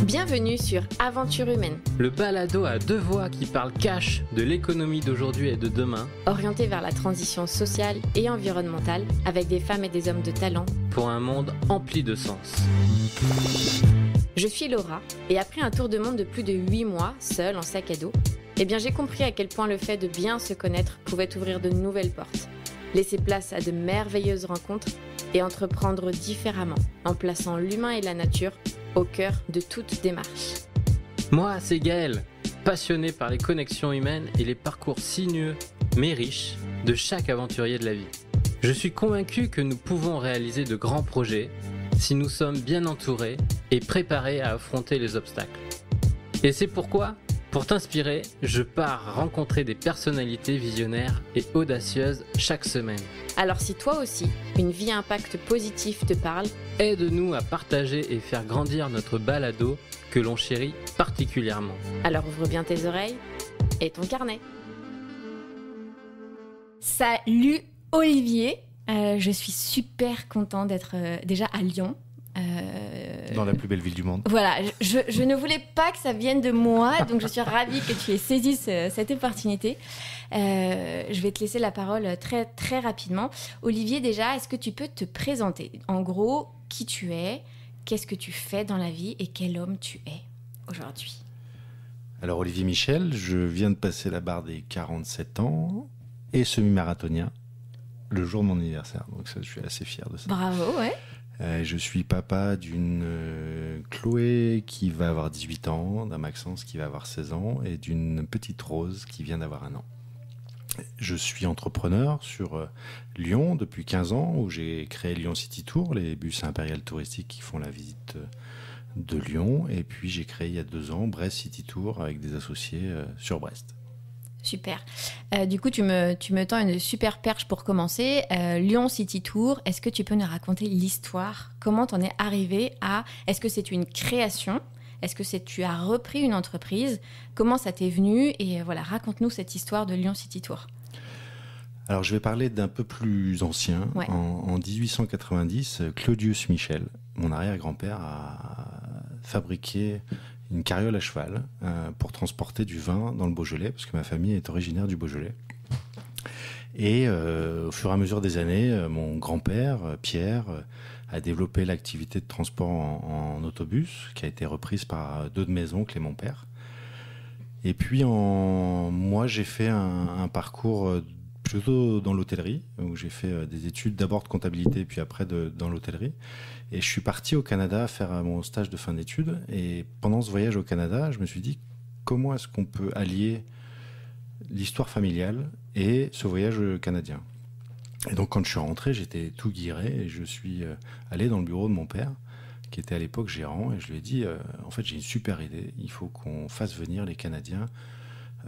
Bienvenue sur Aventure humaine, le balado à deux voix qui parle cash de l'économie d'aujourd'hui et de demain, orienté vers la transition sociale et environnementale avec des femmes et des hommes de talent pour un monde empli de sens. Je suis Laura et après un tour de monde de plus de 8 mois, seule en sac à dos, j'ai compris à quel point le fait de bien se connaître pouvait ouvrir de nouvelles portes, laisser place à de merveilleuses rencontres et entreprendre différemment en plaçant l'humain et la nature au cœur de toute démarche. Moi, c'est Gaël, passionné par les connexions humaines et les parcours sinueux, mais riches, de chaque aventurier de la vie. Je suis convaincu que nous pouvons réaliser de grands projets si nous sommes bien entourés et préparés à affronter les obstacles. Et c'est pourquoi, pour t'inspirer, je pars rencontrer des personnalités visionnaires et audacieuses chaque semaine. Alors si toi aussi, une vie à impact positif te parle, aide-nous à partager et faire grandir notre balado que l'on chérit particulièrement. Alors ouvre bien tes oreilles et ton carnet. Salut Olivier, je suis super contente d'être déjà à Lyon. Dans la plus belle ville du monde. Voilà, je ne voulais pas que ça vienne de moi, donc je suis ravie que tu aies saisi cette opportunité. Je vais te laisser la parole très, très rapidement. Olivier, déjà, est-ce que tu peux te présenter ? En gros, qui tu es, qu'est-ce que tu fais dans la vie et quel homme tu es aujourd'hui ? Alors, Olivier Michel, je viens de passer la barre des 47 ans et semi-marathonien le jour de mon anniversaire. Donc ça, je suis assez fier de ça. Bravo, ouais. Je suis papa d'une Chloé qui va avoir 18 ans, d'un Maxence qui va avoir 16 ans et d'une petite Rose qui vient d'avoir 1 an. Je suis entrepreneur sur Lyon depuis 15 ans où j'ai créé Lyon City Tour, les bus impériales touristiques qui font la visite de Lyon. Et puis j'ai créé il y a 2 ans Brest City Tour avec des associés sur Brest. Super. Du coup, tu me tends une super perche pour commencer. Lyon City Tour, est-ce que tu peux nous raconter l'histoire ? Comment t'en es arrivé à... Est-ce que c'est une création ? Est-ce que tu as repris une entreprise ? Comment ça t'est venu ? Et voilà, raconte-nous cette histoire de Lyon City Tour. Alors, je vais parler d'un peu plus ancien. Ouais. En 1890, Claudius Michel, mon arrière-grand-père, a fabriqué une carriole à cheval pour transporter du vin dans le Beaujolais, parce que ma famille est originaire du Beaujolais. Et au fur et à mesure des années, mon grand-père, Pierre, a développé l'activité de transport en autobus, qui a été reprise par 2 de mes oncles et mon père. Et puis, moi, j'ai fait un parcours plutôt dans l'hôtellerie, où j'ai fait des études d'abord de comptabilité, puis après dans l'hôtellerie. Et je suis parti au Canada faire mon stage de fin d'études. Et pendant ce voyage au Canada, je me suis dit, comment est-ce qu'on peut allier l'histoire familiale et ce voyage canadien ? Et donc, quand je suis rentré, j'étais tout guiré et je suis allé dans le bureau de mon père, qui était à l'époque gérant, et je lui ai dit, en fait, j'ai une super idée. Il faut qu'on fasse venir les Canadiens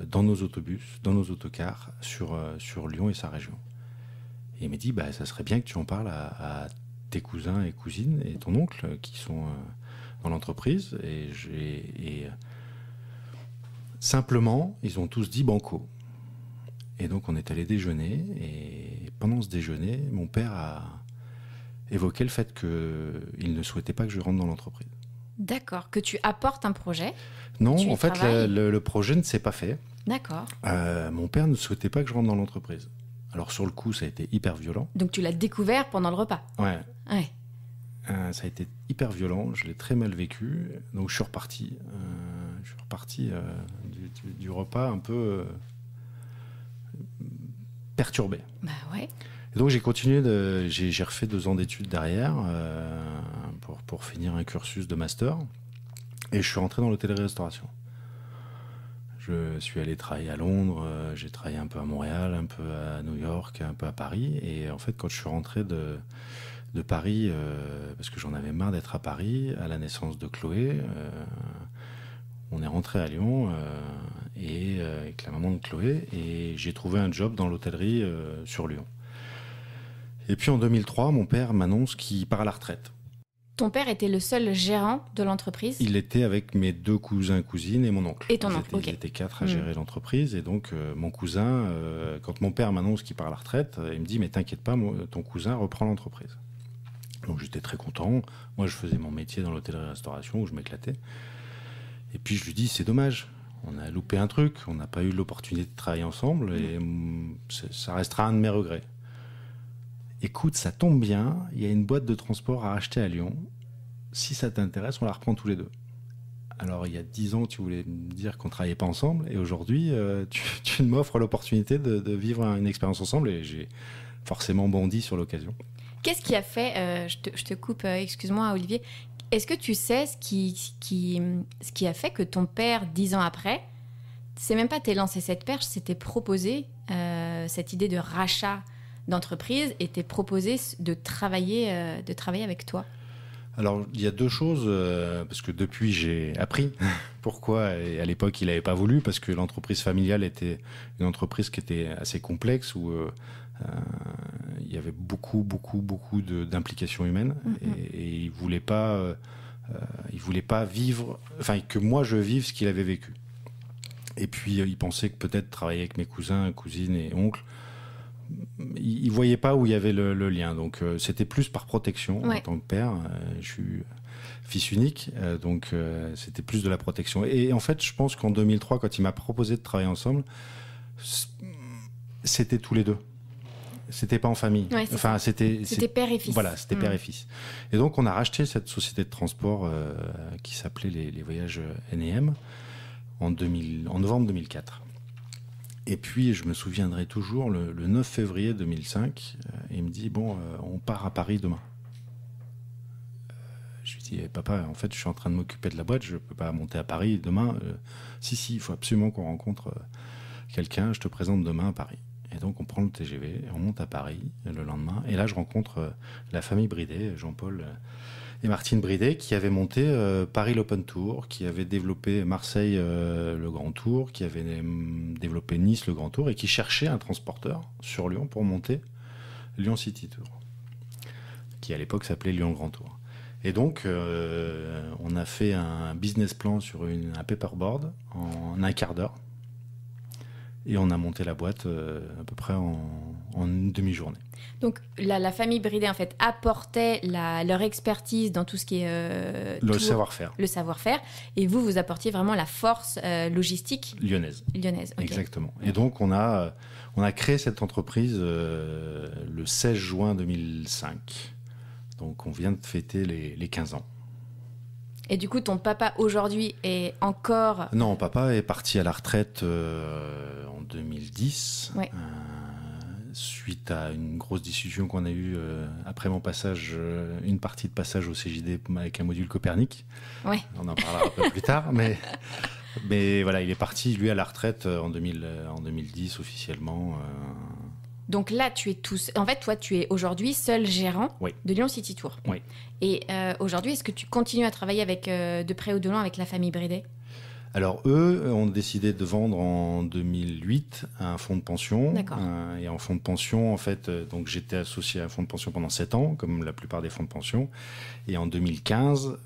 dans nos autobus, dans nos autocars, sur Lyon et sa région. Et il m'a dit, ça serait bien que tu en parles à tes cousins et cousines et ton oncle qui sont dans l'entreprise. Et simplement, ils ont tous dit banco. Et donc, on est allé déjeuner. Et pendant ce déjeuner, mon père a évoqué le fait qu'il ne souhaitait pas que je rentre dans l'entreprise. D'accord, que tu apportes un projet. Non, en fait, le projet ne s'est pas fait. D'accord. Mon père ne souhaitait pas que je rentre dans l'entreprise. Alors, sur le coup, ça a été hyper violent. Donc, tu l'as découvert pendant le repas. Ouais. Ouais. Ça a été hyper violent, je l'ai très mal vécu. Donc, je suis reparti. Du repas un peu perturbé. Bah ouais. Et donc, j'ai continué, j'ai refait 2 ans d'études derrière pour finir un cursus de master. Et je suis rentré dans l'hôtellerie-restauration. Je suis allé travailler à Londres, j'ai travaillé un peu à Montréal, un peu à New York, un peu à Paris. Et en fait, quand je suis rentré de Paris, parce que j'en avais marre d'être à Paris, à la naissance de Chloé, on est rentré à Lyon avec la maman de Chloé, et j'ai trouvé un job dans l'hôtellerie sur Lyon. Et puis en 2003, mon père m'annonce qu'il part à la retraite. Ton père était le seul gérant de l'entreprise ? Il était avec mes 2 cousins, cousines et mon oncle. Et ton oncle, ok. Ils étaient 4 à gérer l'entreprise. Et donc, mon cousin, quand mon père m'annonce qu'il part à la retraite, il me dit « Mais t'inquiète pas, ton cousin reprend l'entreprise ». Donc, j'étais très content. Moi, je faisais mon métier dans l'hôtellerie-restauration où je m'éclatais. Et puis je lui dis, c'est dommage, on a loupé un truc, on n'a pas eu l'opportunité de travailler ensemble et ça restera un de mes regrets. Écoute, ça tombe bien, il y a une boîte de transport à racheter à Lyon. Si ça t'intéresse, on la reprend tous les deux. Alors, il y a 10 ans, tu voulais me dire qu'on ne travaillait pas ensemble. Et aujourd'hui, tu m'offres l'opportunité de vivre une expérience ensemble. Et j'ai forcément bondi sur l'occasion. Qu'est-ce qui a fait, je te coupe, excuse-moi Olivier, est-ce que tu sais ce qui a fait que ton père, 10 ans après, c'est même pas t'es lancé cette perche, c'était proposé cette idée de rachat d'entreprise et t'es proposé de travailler avec toi? Alors, il y a deux choses, parce que depuis, j'ai appris pourquoi. Et à l'époque, il n'avait pas voulu, parce que l'entreprise familiale était une entreprise qui était assez complexe, où il y avait beaucoup d'implications humaines. Et il voulait pas vivre, enfin, que moi, je vive ce qu'il avait vécu. Et puis, il pensait que peut-être travailler avec mes cousins, cousines et oncles, il voyait pas où il y avait le lien. Donc, c'était plus par protection en tant que père. Je suis fils unique, donc c'était plus de la protection. Et en fait, je pense qu'en 2003, quand il m'a proposé de travailler ensemble, c'était tous les deux. C'était pas en famille. Ouais, enfin, c'était père et fils. Voilà, c'était père et fils. Et donc, on a racheté cette société de transport qui s'appelait les Voyages N&M en novembre 2004. Et puis, je me souviendrai toujours, le 9 février 2005, il me dit, bon, on part à Paris demain. Je lui dis, papa, en fait, je suis en train de m'occuper de la boîte, je ne peux pas monter à Paris demain. Si, il faut absolument qu'on rencontre quelqu'un, je te présente demain à Paris. Et donc, on prend le TGV, on monte à Paris le lendemain. Et là, je rencontre la famille Bridet, Jean-Paul et Martine Bridet, qui avaient monté Paris l'Open Tour, qui avaient développé Marseille le Grand Tour, qui avaient développé Nice le Grand Tour, et qui cherchaient un transporteur sur Lyon pour monter Lyon City Tour, qui à l'époque s'appelait Lyon Grand Tour. Et donc, on a fait un business plan sur un paperboard en un quart d'heure, et on a monté la boîte à peu près en une demi-journée. Donc la famille Bridet en fait apportait leur expertise dans tout ce qui est le savoir-faire. Le savoir-faire, et vous apportiez vraiment la force logistique lyonnaise. Okay. Exactement. Et donc on a créé cette entreprise le 16 juin 2005. Donc on vient de fêter les 15 ans. Et du coup, ton papa aujourd'hui est encore... Non, papa est parti à la retraite en 2010. Ouais. Suite à une grosse discussion qu'on a eue après mon passage, une partie de passage au CJD avec un module Copernic. Ouais. On en parlera un peu plus tard, mais voilà, il est parti lui à la retraite en 2010 officiellement. Donc là, en fait, toi, tu es aujourd'hui seul gérant de Lyon City Tour. Oui. Et aujourd'hui, est-ce que tu continues à travailler de près ou de loin avec la famille Bridet ? Alors, eux ont décidé de vendre en 2008 un fonds de pension. D'accord. Et en fonds de pension, en fait, donc j'étais associé à un fonds de pension pendant 7 ans, comme la plupart des fonds de pension. Et en 2015,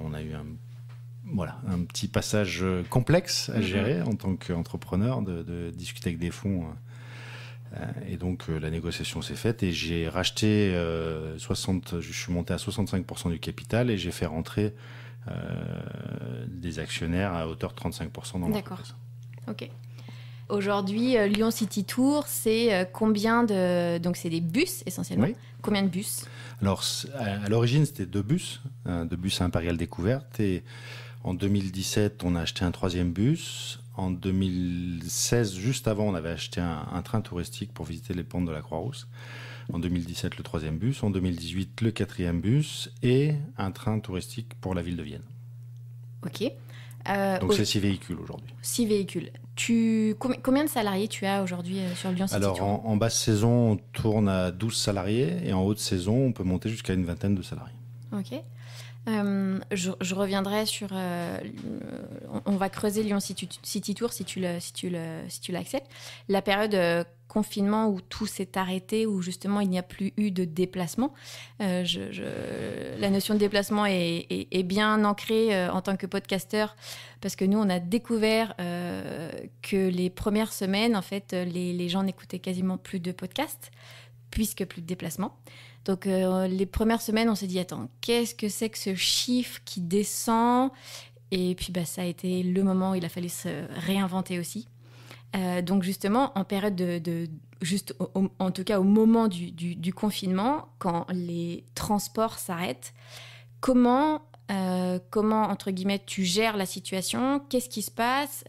on a eu un petit passage complexe à gérer en tant qu'entrepreneur, de discuter avec des fonds. Et donc, la négociation s'est faite et j'ai racheté je suis monté à 65% du capital et j'ai fait rentrer des actionnaires à hauteur de 35% dans l'entreprise. D'accord. Ok. Aujourd'hui, Lyon City Tour, c'est combien de... Donc, c'est des bus, essentiellement. Oui. Combien de bus ? Alors, à l'origine, c'était 2 bus à Impérial Découverte. Et en 2017, on a acheté un 3e bus. En 2016, juste avant, on avait acheté un train touristique pour visiter les pentes de la Croix-Rousse. En 2017, le 3e bus. En 2018, le 4e bus. Et un train touristique pour la ville de Vienne. Ok. Donc, c'est 6 véhicules aujourd'hui. 6 véhicules. Combien de salariés tu as aujourd'hui sur Lyon City Tour ? Alors, en basse saison, on tourne à 12 salariés. Et en haute saison, on peut monter jusqu'à une vingtaine de salariés. Ok. Je reviendrai sur... on va creuser Lyon City Tour si tu l'acceptes. La période confinement où tout s'est arrêté, où justement il n'y a plus eu de déplacement. La notion de déplacement est bien ancrée en tant que podcasteur, parce que nous, on a découvert que les premières semaines, en fait, les gens n'écoutaient quasiment plus de podcasts, puisque plus de déplacement. Donc, les premières semaines, on s'est dit, attends, qu'est-ce que c'est que ce chiffre qui descend ? Et puis, ça a été le moment où il a fallu se réinventer aussi. Donc, justement, en période en tout cas au moment du confinement, quand les transports s'arrêtent, comment, entre guillemets, tu gères la situation? Qu'est-ce qui se passe?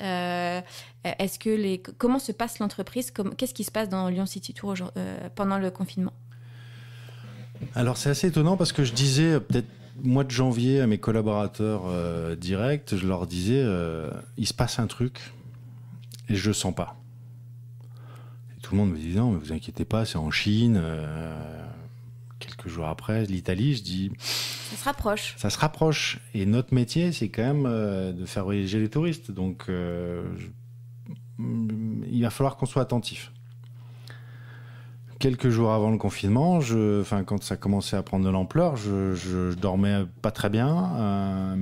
Comment se passe l'entreprise? Qu'est-ce qui se passe dans Lyon City Tour pendant le confinement? Alors, c'est assez étonnant parce que je disais, peut-être mois de janvier, à mes collaborateurs directs, je leur disais, il se passe un truc et je le sens pas. Et tout le monde me disait, non, mais vous inquiétez pas, c'est en Chine. Quelques jours après, l'Italie, je dis... Ça se rapproche. Ça se rapproche. Et notre métier, c'est quand même de faire voyager les touristes. Donc, il va falloir qu'on soit attentif. Quelques jours avant le confinement, quand ça commençait à prendre de l'ampleur, je dormais pas très bien.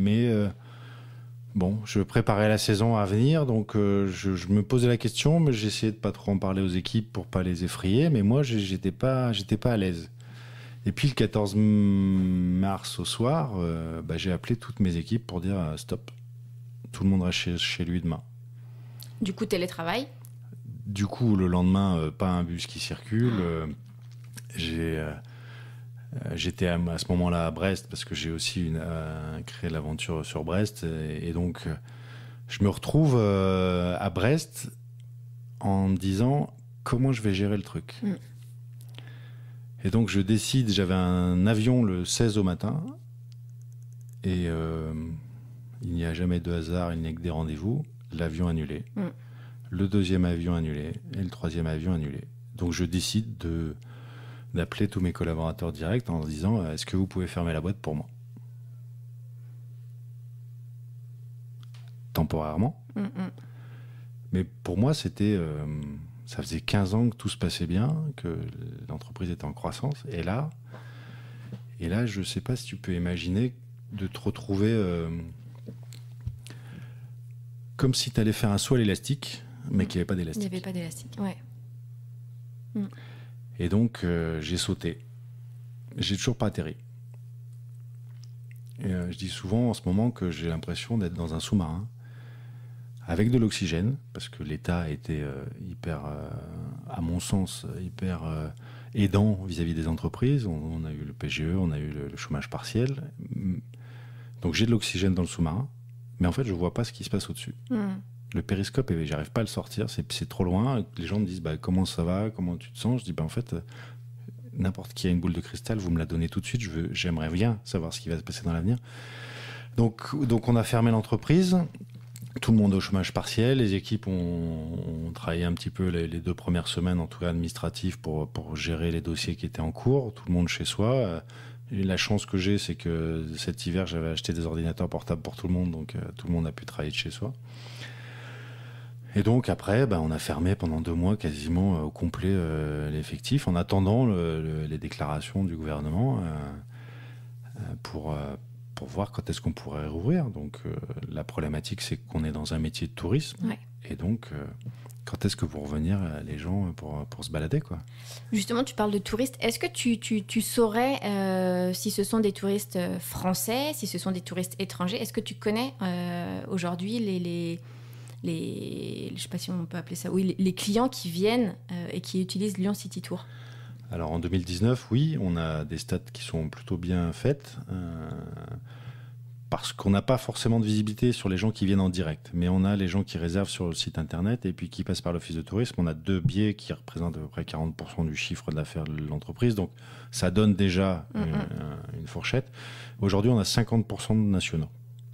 Bon, je préparais la saison à venir. Donc, je me posais la question, mais j'essayais de pas trop en parler aux équipes pour pas les effrayer. Mais moi, j'étais pas à l'aise. Et puis le 14 mars au soir, j'ai appelé toutes mes équipes pour dire stop, tout le monde reste chez lui demain. Du coup, télétravail. Du coup, le lendemain, pas un bus qui circule. J'étais à ce moment-là à Brest parce que j'ai aussi créé l'aventure sur Brest. Et donc, je me retrouve à Brest en me disant comment je vais gérer le truc. Et donc, je décide, j'avais un avion le 16 au matin, et il n'y a jamais de hasard, il n'y a que des rendez-vous. L'avion annulé, le deuxième avion annulé, et le troisième avion annulé. Donc, je décide d'appeler tous mes collaborateurs directs en leur disant, est-ce que vous pouvez fermer la boîte pour moi ? Temporairement. Mais pour moi, c'était... ça faisait 15 ans que tout se passait bien, que l'entreprise était en croissance. Et là, je ne sais pas si tu peux imaginer de te retrouver comme si tu allais faire un saut à l'élastique, mais qu'il n'y avait pas d'élastique. Il n'y avait pas d'élastique, ouais. Et donc, j'ai sauté. J'ai toujours pas atterri. Et je dis souvent en ce moment que j'ai l'impression d'être dans un sous-marin, avec de l'oxygène, parce que l'État était à mon sens, hyper aidant vis-à-vis des entreprises. On a eu le PGE, on a eu le chômage partiel. Donc j'ai de l'oxygène dans le sous-marin, mais en fait, je ne vois pas ce qui se passe au-dessus. Le périscope, j'arrive pas à le sortir, c'est trop loin. Les gens me disent, comment ça va, comment tu te sens ? Je dis, en fait, n'importe qui a une boule de cristal, vous me la donnez tout de suite, j'aimerais bien savoir ce qui va se passer dans l'avenir. Donc on a fermé l'entreprise. Tout le monde au chômage partiel, les équipes ont travaillé un petit peu les 2 premières semaines, en tout cas administratives, pour gérer les dossiers qui étaient en cours, tout le monde chez soi. Et la chance que j'ai, c'est que cet hiver, j'avais acheté des ordinateurs portables pour tout le monde, donc tout le monde a pu travailler de chez soi. Et donc après, on a fermé pendant 2 mois quasiment au complet l'effectif, en attendant les déclarations du gouvernement pour voir quand est-ce qu'on pourrait rouvrir. Donc la problématique, c'est qu'on est dans un métier de tourisme. Ouais. Et donc, quand est-ce que vont revenir les gens pour se balader, quoi ? Justement, tu parles de touristes. Est-ce que tu saurais si ce sont des touristes français, si ce sont des touristes étrangers ? Est-ce que tu connais aujourd'hui les je sais pas si on peut appeler ça, les clients qui viennent et qui utilisent Lyon City Tour ? Alors en 2019, oui, on a des stats qui sont plutôt bien faites, parce qu'on n'a pas forcément de visibilité sur les gens qui viennent en direct, mais on a les gens qui réservent sur le site internet et puis qui passent par l'office de tourisme. On a 2 biais qui représentent à peu près 40% du chiffre d'affaires de l'entreprise, donc ça donne déjà une fourchette. Aujourd'hui, on a 50% de nationaux.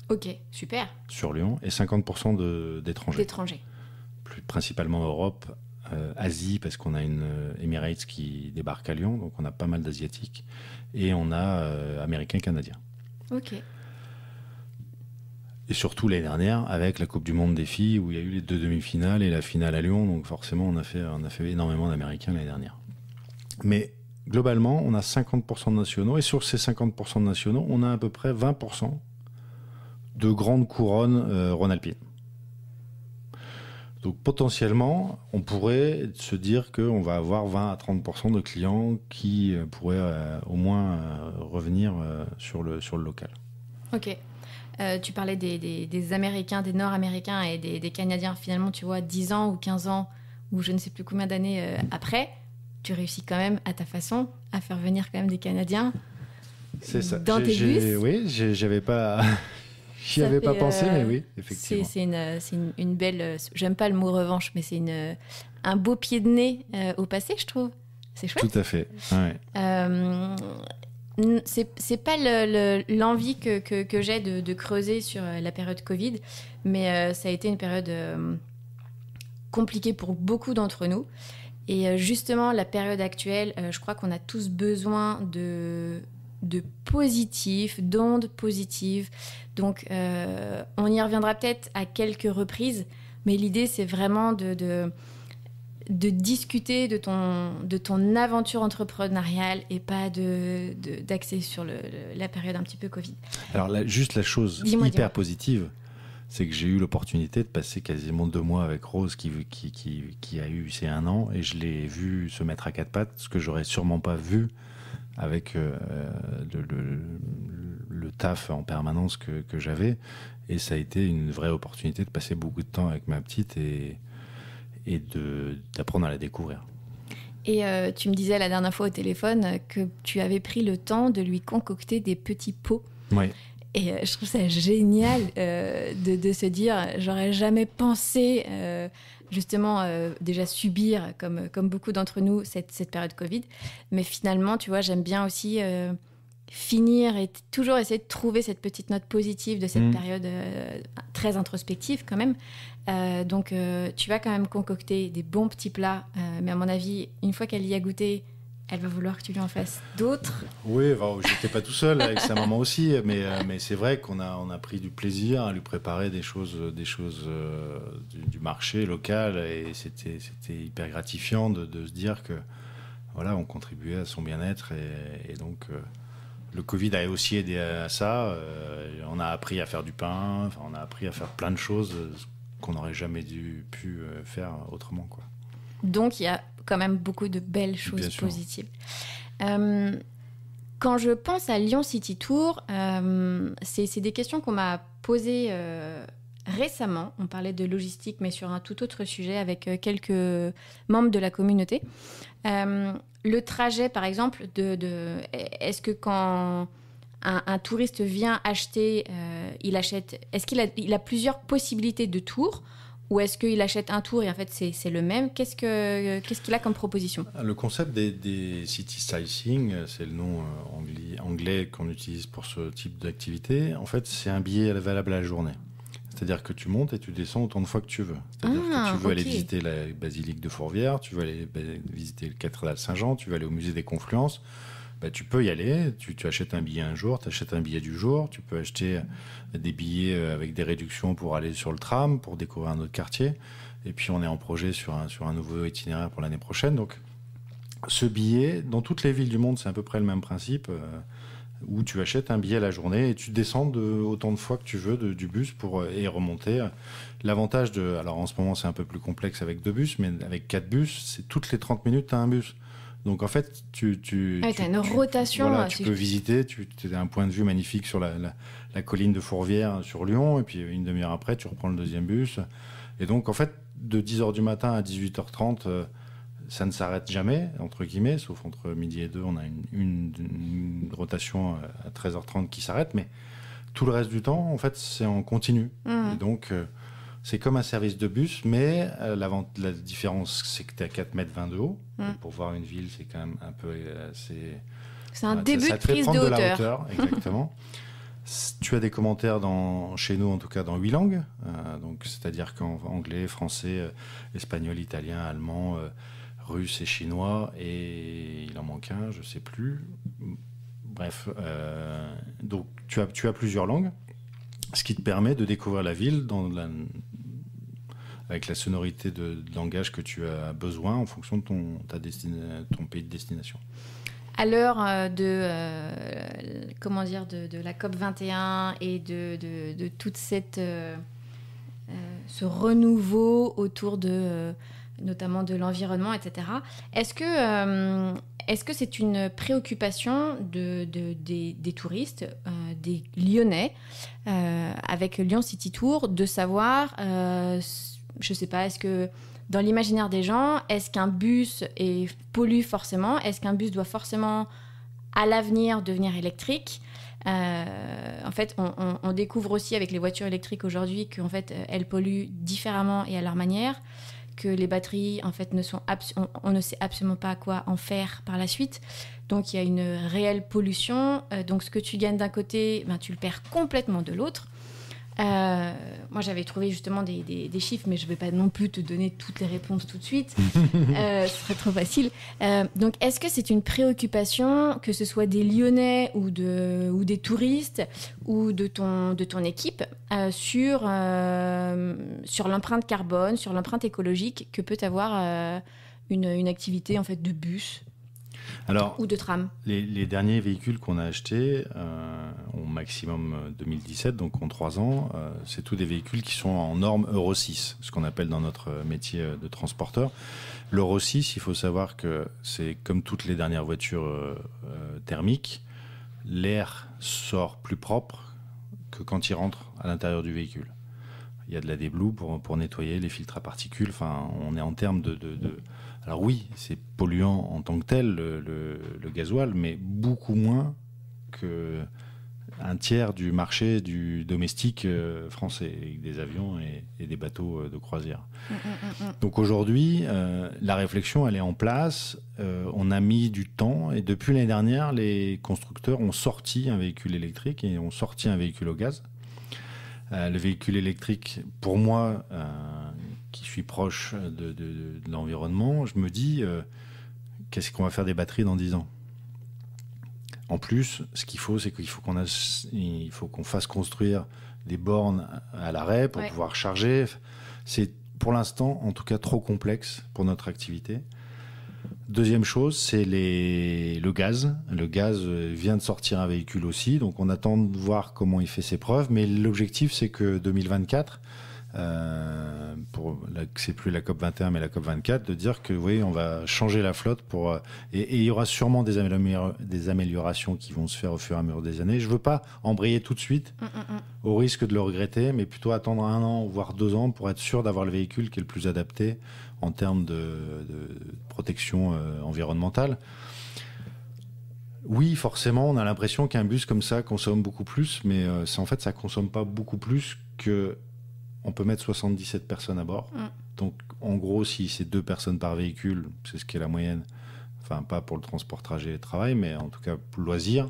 Ok, super. Sur Lyon, et 50% d'étrangers. Principalement Europe, Asie, parce qu'on a une Emirates qui débarque à Lyon, donc on a pas mal d'Asiatiques, et on a Américains, Canadiens. Ok. Et surtout l'année dernière, avec la Coupe du Monde des filles, où il y a eu les 2 demi-finales et la finale à Lyon, donc forcément on a fait énormément d'Américains l'année dernière. Mais globalement, on a 50% de nationaux, et sur ces 50% de nationaux, on a à peu près 20% de grandes couronnes rhône-alpines. Donc potentiellement, on pourrait se dire qu'on va avoir 20 à 30% de clients qui pourraient au moins revenir sur le local. Ok. Tu parlais des Américains, des Nord-Américains et des Canadiens. Finalement, tu vois, 10 ans ou 15 ans, ou je ne sais plus combien d'années après, tu réussis quand même, à ta façon, à faire venir quand même des Canadiens dans tes bus. Oui, j'avais pas... J'y avais pas pensé, mais oui, effectivement. C'est une belle... J'aime pas le mot revanche, mais c'est un beau pied de nez au passé, je trouve. C'est chouette. Tout à fait, ouais. C'est pas l'envie que j'ai de creuser sur la période Covid, mais ça a été une période compliquée pour beaucoup d'entre nous. Et justement, la période actuelle, je crois qu'on a tous besoin de positif, d'ondes positives. Donc, on y reviendra peut-être à quelques reprises, mais l'idée, c'est vraiment de discuter de ton aventure entrepreneuriale et pas d'axer sur la période un petit peu Covid. Alors, juste la chose hyper positive, c'est que j'ai eu l'opportunité de passer quasiment 2 mois avec Rose qui a eu ses 1 an, et je l'ai vu se mettre à 4 pattes, ce que j'aurais sûrement pas vu avec le taf en permanence que j'avais. Et ça a été une vraie opportunité de passer beaucoup de temps avec ma petite et d'apprendre à la découvrir. Et tu me disais la dernière fois au téléphone que tu avais pris le temps de lui concocter des petits pots. Oui. Et je trouve ça génial de se dire, j'aurais jamais pensé justement déjà subir, comme beaucoup d'entre nous, cette période Covid. Mais finalement, tu vois, j'aime bien aussi finir et toujours essayer de trouver cette petite note positive de cette période très introspective quand même. Donc tu vas quand même concocter des bons petits plats, mais à mon avis, une fois qu'elle y a goûté, elle va vouloir que tu lui en fasses d'autres. Oui, j'étais pas tout seul, avec sa maman aussi, mais c'est vrai qu'on a pris du plaisir à lui préparer des choses du marché local, et c'était hyper gratifiant de se dire que voilà, on contribuait à son bien-être, et donc le Covid a aussi aidé à ça. On a appris à faire du pain, on a appris à faire plein de choses qu'on n'aurait jamais pu faire autrement, quoi. Donc il y a quand même beaucoup de belles choses positives. Quand je pense à Lyon City Tour, c'est des questions qu'on m'a posées récemment. On parlait de logistique, mais sur un tout autre sujet avec quelques membres de la communauté. Le trajet, par exemple, est-ce que quand un touriste vient acheter, est-ce qu'il a plusieurs possibilités de tours, ou est-ce qu'il achète un tour et en fait c'est le même? Qu'est-ce qu'il a comme proposition? Le concept des city sightseeing, c'est le nom anglais qu'on utilise pour ce type d'activité. En fait, c'est un billet valable à la journée. C'est-à-dire que tu montes et tu descends autant de fois que tu veux. C'est-à-dire que tu veux aller visiter la basilique de Fourvière, tu veux aller visiter le cathédrale Saint-Jean, tu veux aller au musée des Confluences. Tu peux y aller, tu achètes un billet un jour, tu achètes un billet du jour, tu peux acheter des billets avec des réductions pour aller sur le tram, pour découvrir un autre quartier. Et puis on est en projet sur un nouveau itinéraire pour l'année prochaine. Donc ce billet, dans toutes les villes du monde, c'est à peu près le même principe, où tu achètes un billet la journée et tu descends autant de fois que tu veux du bus et remonter. L'avantage alors en ce moment c'est un peu plus complexe avec 2 bus, mais avec 4 bus, c'est toutes les 30 minutes tu as un bus. Donc en fait, tu as une rotation. Voilà, tu peux visiter, tu as un point de vue magnifique sur la colline de Fourvière sur Lyon, et puis une demi-heure après, tu reprends le deuxième bus. Et donc en fait, de 10h du matin à 18h30, ça ne s'arrête jamais, entre guillemets, sauf entre midi et 2, on a une rotation à 13h30 qui s'arrête, mais tout le reste du temps, en fait, c'est en continu. Et donc, c'est comme un service de bus, mais la différence, c'est que tu es à 4,20 m de haut. Pour voir une ville, c'est quand même un peu... c'est un début de prise de hauteur. hauteur. De la hauteur, exactement. Tu as des commentaires, chez nous en tout cas, dans 8 langues. Donc, c'est-à-dire qu'en anglais, français, espagnol, italien, allemand, russe et chinois. Et il en manque un, je ne sais plus. Bref, donc tu as plusieurs langues, ce qui te permet de découvrir la ville avec la sonorité de langage que tu as besoin en fonction de ton pays de destination. À l'heure de la COP 21 et de toute ce renouveau autour notamment de l'environnement, etc. Est-ce est-ce que c'est une préoccupation des touristes, des Lyonnais, avec Lyon City Tour, de savoir, je sais pas, est-ce que dans l'imaginaire des gens, est-ce qu'un bus pollue forcément ? Est-ce qu'un bus doit forcément, à l'avenir, devenir électrique ? En fait, on découvre aussi avec les voitures électriques aujourd'hui qu'en fait, elles polluent différemment et à leur manière, que les batteries, en fait, on ne sait absolument pas quoi en faire par la suite. Donc, il y a une réelle pollution. Donc, ce que tu gagnes d'un côté, tu le perds complètement de l'autre. Moi, j'avais trouvé justement des chiffres, mais je ne vais pas non plus te donner toutes les réponses tout de suite. Ce serait trop facile. Donc, est-ce que c'est une préoccupation, que ce soit des Lyonnais ou des touristes ou de ton équipe, sur l'empreinte carbone, sur l'empreinte écologique que peut avoir une activité en fait, de bus ou de tram? Les derniers véhicules qu'on a achetés ont maximum 2017, donc ont 3 ans. C'est tous des véhicules qui sont en norme Euro 6, ce qu'on appelle dans notre métier de transporteur. L'Euro 6, il faut savoir que c'est comme toutes les dernières voitures thermiques, l'air sort plus propre que quand il rentre à l'intérieur du véhicule. Il y a de la déblue pour nettoyer les filtres à particules. Enfin, on est en termes de... Alors oui, c'est polluant en tant que tel, le gasoil, mais beaucoup moins qu'un tiers du marché du domestique français, avec des avions et des bateaux de croisière. Donc aujourd'hui, la réflexion, elle est en place. On a mis du temps et depuis l'année dernière, les constructeurs ont sorti un véhicule électrique et ont sorti un véhicule au gaz. Le véhicule électrique, pour moi... qui suis proche de l'environnement, je me dis, qu'est-ce qu'on va faire des batteries dans 10 ans ? En plus, ce qu'il faut, c'est qu'il faut qu'on fasse construire des bornes à l'arrêt pour pouvoir charger. C'est pour l'instant, en tout cas, trop complexe pour notre activité. Deuxième chose, c'est le gaz. Le gaz vient de sortir un véhicule aussi, donc on attend de voir comment il fait ses preuves, mais l'objectif, c'est que 2024... c'est plus la COP 21 mais la COP 24, de dire que oui, on va changer la flotte et il y aura sûrement des améliorations qui vont se faire au fur et à mesure des années. Je veux pas embrayer tout de suite au risque de le regretter, mais plutôt attendre 1 an voire 2 ans pour être sûr d'avoir le véhicule qui est le plus adapté en termes de protection environnementale. Oui, forcément, on a l'impression qu'un bus comme ça consomme beaucoup plus, mais en fait, ça consomme pas beaucoup plus que... On peut mettre 77 personnes à bord. Donc, en gros, si c'est 2 personnes par véhicule, c'est ce qui est la moyenne, enfin, pas pour le transport trajet et travail, mais en tout cas pour le loisir,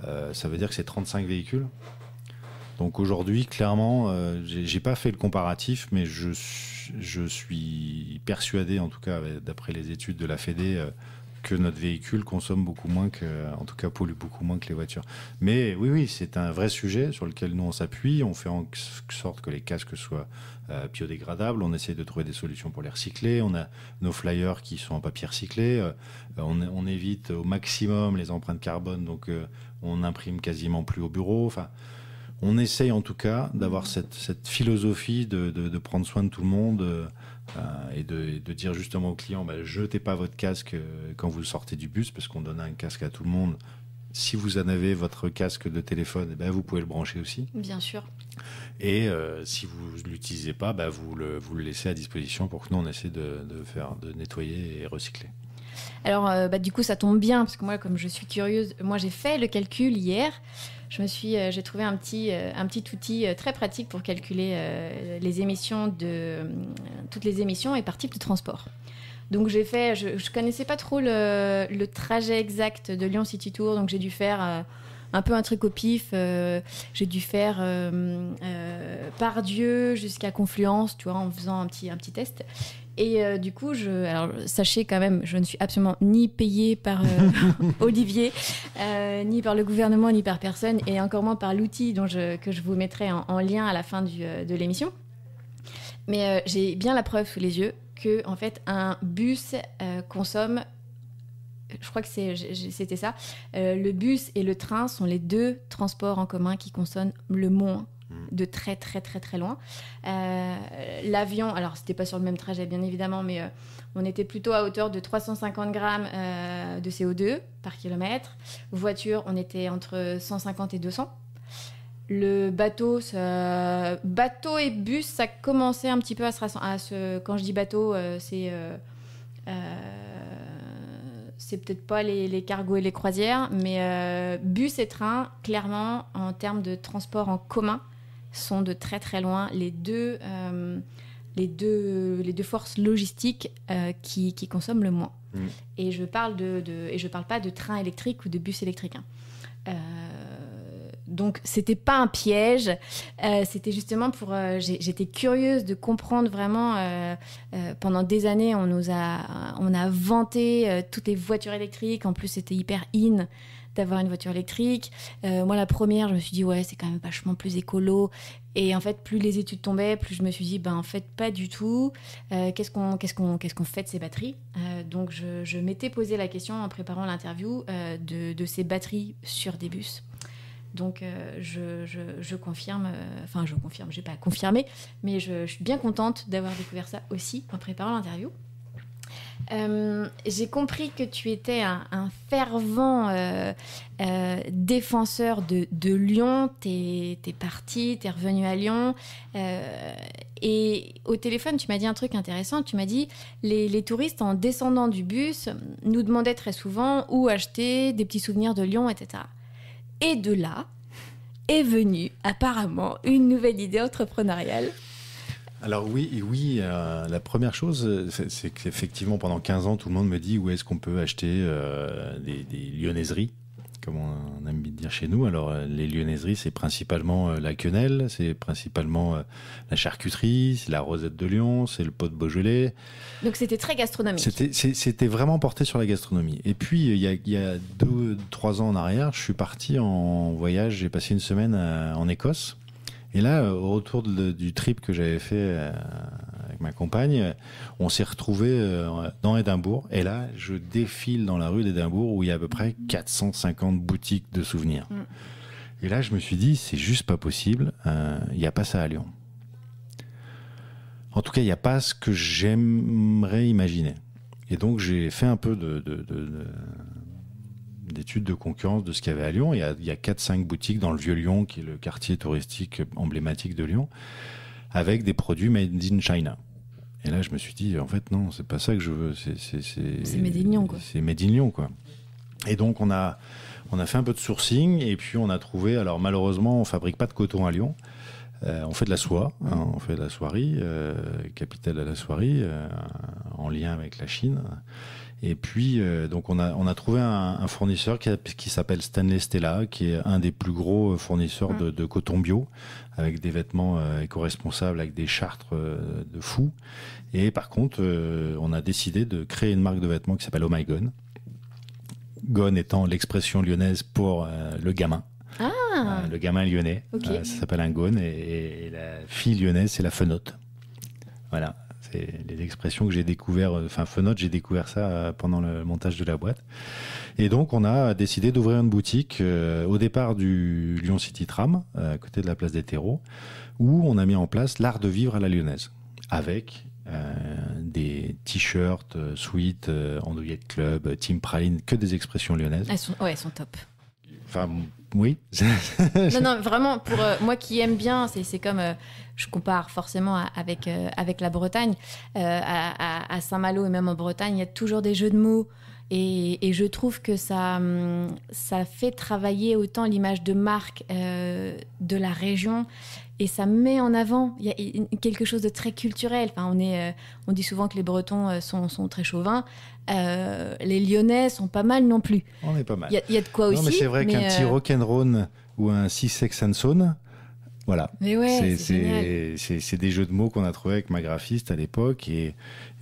ça veut dire que c'est 35 véhicules. Donc aujourd'hui, clairement, j'ai pas fait le comparatif, mais je suis persuadé, en tout cas, d'après les études de la Fédé, que notre véhicule consomme beaucoup moins en tout cas pollue beaucoup moins que les voitures. Mais oui, c'est un vrai sujet sur lequel nous on s'appuie. On fait en sorte que les casques soient biodégradables. On essaie de trouver des solutions pour les recycler. On a nos flyers qui sont en papier recyclé. On évite au maximum les empreintes carbone, donc on imprime quasiment plus au bureau. Enfin, on essaye en tout cas d'avoir cette philosophie de prendre soin de tout le monde. Et de dire justement aux clients, jetez pas votre casque quand vous sortez du bus, parce qu'on donne un casque à tout le monde. Si vous en avez votre casque de téléphone, vous pouvez le brancher aussi. Bien sûr. Et si vous ne l'utilisez pas, vous le laissez à disposition pour que nous on essaie de nettoyer et recycler. Alors, du coup, ça tombe bien, parce que moi, comme je suis curieuse, moi j'ai fait le calcul hier. J'ai trouvé un petit outil très pratique pour calculer les émissions toutes les émissions et par type de transport. Donc je connaissais pas trop le trajet exact de Lyon City Tour, donc j'ai dû faire un peu un truc au pif. J'ai dû faire Pardieu jusqu'à Confluence, tu vois, en faisant un petit test. Et du coup, alors sachez quand même, je ne suis absolument ni payée par Olivier, ni par le gouvernement, ni par personne, et encore moins par l'outil que je vous mettrai en lien à la fin de l'émission. Mais j'ai bien la preuve sous les yeux que, en fait, un bus consomme, je crois que c'était ça, le bus et le train sont les 2 transports en commun qui consomment le moins de très très très très loin. L'avion, alors c'était pas sur le même trajet bien évidemment, mais on était plutôt à hauteur de 350 grammes de CO2 par kilomètre. Voiture, on était entre 150 et 200. Le bateau, bateau et bus, ça commençait un petit peu à se quand je dis bateau, c'est peut-être pas les cargos et les croisières, mais bus et train, clairement, en termes de transport en commun, sont de très très loin les deux forces logistiques qui consomment le moins. Et je parle pas de train électrique ou de bus électrique. Donc c'était pas un piège, c'était justement pour j'étais curieuse de comprendre vraiment. Pendant des années on a vanté toutes les voitures électriques, en plus c'était hyper in d'avoir une voiture électrique. Moi la première je me suis dit ouais c'est quand même vachement plus écolo, et en fait plus les études tombaient, plus je me suis dit en fait pas du tout. Qu'est-ce qu'on fait de ces batteries? Donc je m'étais posé la question en préparant l'interview de ces batteries sur des bus. Donc je confirme, j'ai pas confirmé, mais je suis bien contente d'avoir découvert ça aussi en préparant l'interview. J'ai compris que tu étais un fervent défenseur de Lyon. T'es parti, t'es revenu à Lyon, et au téléphone tu m'as dit un truc intéressant. Tu m'as dit les touristes en descendant du bus nous demandaient très souvent où acheter des petits souvenirs de Lyon, etc. Et de là est venue apparemment une nouvelle idée entrepreneuriale. Alors oui, la première chose, c'est qu'effectivement pendant 15 ans, tout le monde me dit où est-ce qu'on peut acheter des lyonnaiseries, comme on aime dire chez nous. Alors les lyonnaiseries, c'est principalement la quenelle, c'est principalement la charcuterie, c'est la rosette de Lyon, c'est le pot de Beaujolais. Donc c'était très gastronomique. C'était vraiment porté sur la gastronomie. Et puis il y a 2-3 ans en arrière, je suis parti en voyage, j'ai passé une semaine en Écosse. Et là, au retour du trip que j'avais fait avec ma compagne, on s'est retrouvés dans Édimbourg. Et là, je défile dans la rue d'Édimbourg où il y a à peu près 450 boutiques de souvenirs. Et là, je me suis dit, c'est juste pas possible. Il n'y a pas ça à Lyon. En tout cas, il n'y a pas ce que j'aimerais imaginer. Et donc, j'ai fait un peu d'études de concurrence de ce qu'il y avait à Lyon. Il y a 4-5 boutiques dans le Vieux-Lyon, qui est le quartier touristique emblématique de Lyon, avec des produits made in China. Et là, je me suis dit, en fait, non, c'est pas ça que je veux. C'est made in Lyon, quoi. C'est made in Lyon, quoi. Et donc, on a fait un peu de sourcing, et puis on a trouvé... Alors, malheureusement, on fabrique pas de coton à Lyon. On fait de la soie, on fait de la soierie, capitale de la soierie, en lien avec la Chine. Et puis, donc on a trouvé un fournisseur qui s'appelle Stanley Stella, qui est un des plus gros fournisseurs de coton bio, avec des vêtements éco-responsables, avec des chartres de fou. Et par contre, on a décidé de créer une marque de vêtements qui s'appelle Oh My Gone. Gone étant l'expression lyonnaise pour le gamin. Le gamin lyonnais. Okay. Ça s'appelle un gone, et la fille lyonnaise, c'est la fenote. Voilà. C'est les expressions que j'ai découvert, fenote, j'ai découvert ça pendant le montage de la boîte. Et donc, on a décidé d'ouvrir une boutique au départ du Lyon City Tram, à côté de la place des Terreaux, où on a mis en place l'art de vivre à la lyonnaise, avec des t-shirts, sweats, andouillettes club, team praline, que des expressions lyonnaises. Elles sont top. Enfin, oui. non, vraiment, pour moi qui aime bien, c'est comme, je compare forcément avec la Bretagne, à Saint-Malo et même en Bretagne, il y a toujours des jeux de mots, et je trouve que ça fait travailler autant l'image de marque de la région, et ça met en avant, il y a quelque chose de très culturel. Enfin, on dit souvent que les Bretons sont très chauvins. Les Lyonnais sont pas mal non plus. On est pas mal. Il y a de quoi aussi. Non, mais c'est vrai qu'un petit rock'n'roll ou un six sex and son, voilà. Mais ouais, c'est des jeux de mots qu'on a trouvés avec ma graphiste à l'époque et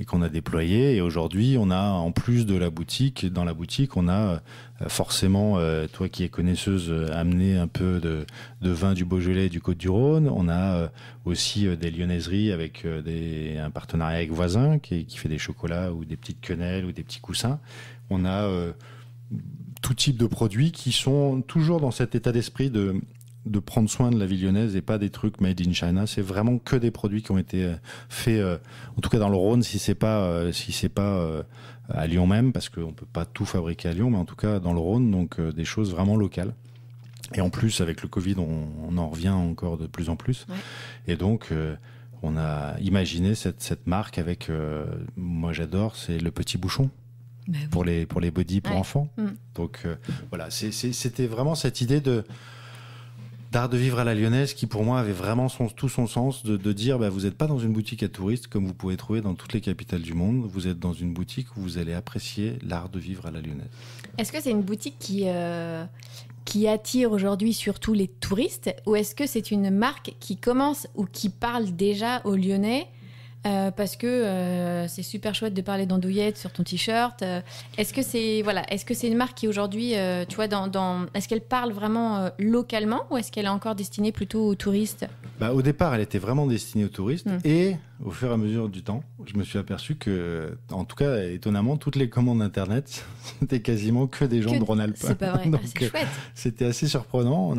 qu'on a déployés. Et aujourd'hui, on a, en plus de la boutique, dans la boutique, on a forcément, toi qui es connaisseuse, amené un peu de vin du Beaujolais et du Côte-du-Rhône. On a aussi des lyonnaiseries avec un partenariat avec Voisin qui fait des chocolats ou des petites quenelles ou des petits coussins. On a tout type de produits qui sont toujours dans cet état d'esprit de prendre soin de la ville lyonnaise et pas des trucs made in China. C'est vraiment que des produits qui ont été faits, en tout cas dans le Rhône, si c'est pas à Lyon même, parce qu'on peut pas tout fabriquer à Lyon, mais en tout cas dans le Rhône, donc des choses vraiment locales. Et en plus, avec le Covid, on en revient encore de plus en plus. Ouais. Et donc, on a imaginé cette marque avec, moi j'adore, c'est le petit bouchon. Oui. Pour les bodys pour enfants. Donc voilà, c'était vraiment cette idée d'art de vivre à la lyonnaise qui pour moi avait vraiment tout son sens de dire vous n'êtes pas dans une boutique à touristes comme vous pouvez trouver dans toutes les capitales du monde, vous êtes dans une boutique où vous allez apprécier l'art de vivre à la lyonnaise. Est-ce que c'est une boutique qui attire aujourd'hui surtout les touristes ou est-ce que c'est une marque qui commence ou qui parle déjà aux Lyonnais parce que c'est super chouette de parler d'andouillette sur ton t-shirt. Est-ce que c'est une marque qui aujourd'hui, tu vois, est-ce qu'elle parle vraiment localement ou est-ce qu'elle est encore destinée plutôt aux touristes ? Au départ, elle était vraiment destinée aux touristes et au fur et à mesure du temps, je me suis aperçu que, en tout cas, étonnamment, toutes les commandes Internet, c'était quasiment que des gens de Rhône-Alpes. C'est pas vrai, donc, c'est chouette. C'était assez surprenant.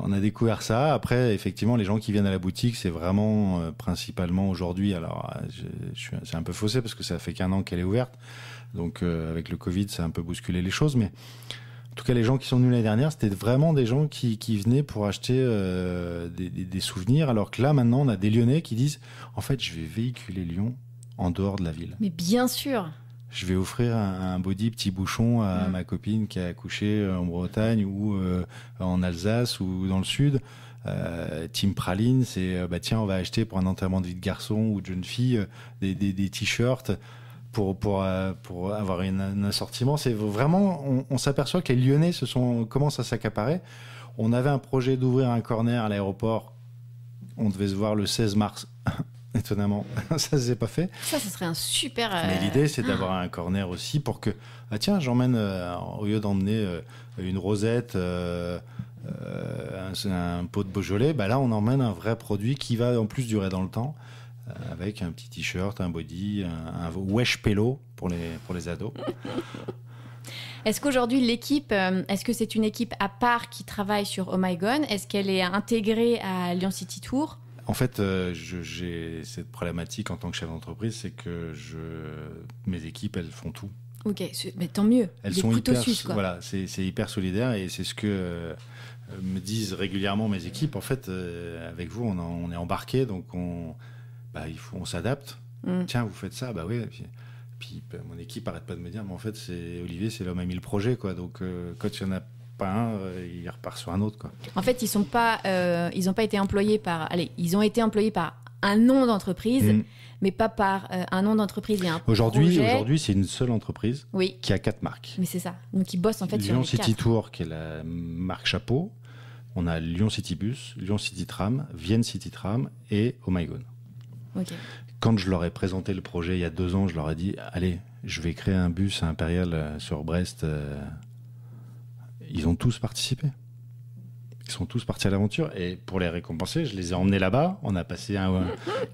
On a découvert ça. Après, effectivement, les gens qui viennent à la boutique, c'est vraiment principalement aujourd'hui. Alors, c'est un peu faussé parce que ça fait qu'1 an qu'elle est ouverte. Donc, avec le Covid, ça a un peu bousculé les choses. Mais en tout cas, les gens qui sont venus l'année dernière, c'était vraiment des gens qui venaient pour acheter des souvenirs. Alors que là, maintenant, on a des Lyonnais qui disent « En fait, je vais véhiculer Lyon en dehors de la ville. » Mais bien sûr. Je vais offrir un body petit bouchon à ma copine qui a accouché en Bretagne ou en Alsace ou dans le sud. Team Praline, c'est tiens, on va acheter pour un enterrement de vie de garçon ou de jeune fille des t-shirts pour avoir un assortiment. C'est vraiment, on s'aperçoit que les Lyonnais commencent à s'accaparer. On avait un projet d'ouvrir un corner à l'aéroport. On devait se voir le 16 mars. Étonnamment, ça ne s'est pas fait. Ça serait un super... Mais l'idée, c'est d'avoir un corner aussi pour que... tiens, j'emmène, au lieu d'emmener une rosette, un pot de Beaujolais, là, on emmène un vrai produit qui va en plus durer dans le temps, avec un petit t-shirt, un body, un wesh pélo pour les ados. Est-ce qu'aujourd'hui, l'équipe, est-ce que c'est une équipe à part qui travaille sur Oh My Gone ? Est-ce qu'elle est intégrée à Lyon City Tour ? En fait, j'ai cette problématique en tant que chef d'entreprise, c'est que mes équipes, elles font tout. Ok, mais tant mieux. Elles sont hyper, voilà, c'est hyper solidaire et c'est ce que me disent régulièrement mes équipes. En fait, avec vous, on est embarqués, donc on s'adapte. Tiens, vous faites ça, oui. Puis mon équipe arrête pas de me dire, mais en fait, Olivier, c'est l'homme a mis le projet, quoi. Donc quand il y en a pas un, il repart sur un autre, quoi. En fait, ils n'ont pas été employés par... Allez, ils ont été employés par un nom d'entreprise, mais pas par un nom d'entreprise et un projet. Aujourd'hui, c'est une seule entreprise qui a 4 marques. Mais c'est ça. Donc, ils bossent en fait sur les 4. Lyon City Tour, qui est la marque chapeau. On a Lyon City Bus, Lyon City Tram, Vienne City Tram et Oh My Gone. Okay. Quand je leur ai présenté le projet il y a 2 ans, je leur ai dit, allez, je vais créer un bus impérial sur Brest... Ils ont tous participé. Ils sont tous partis à l'aventure. Et pour les récompenser, je les ai emmenés là-bas. On a passé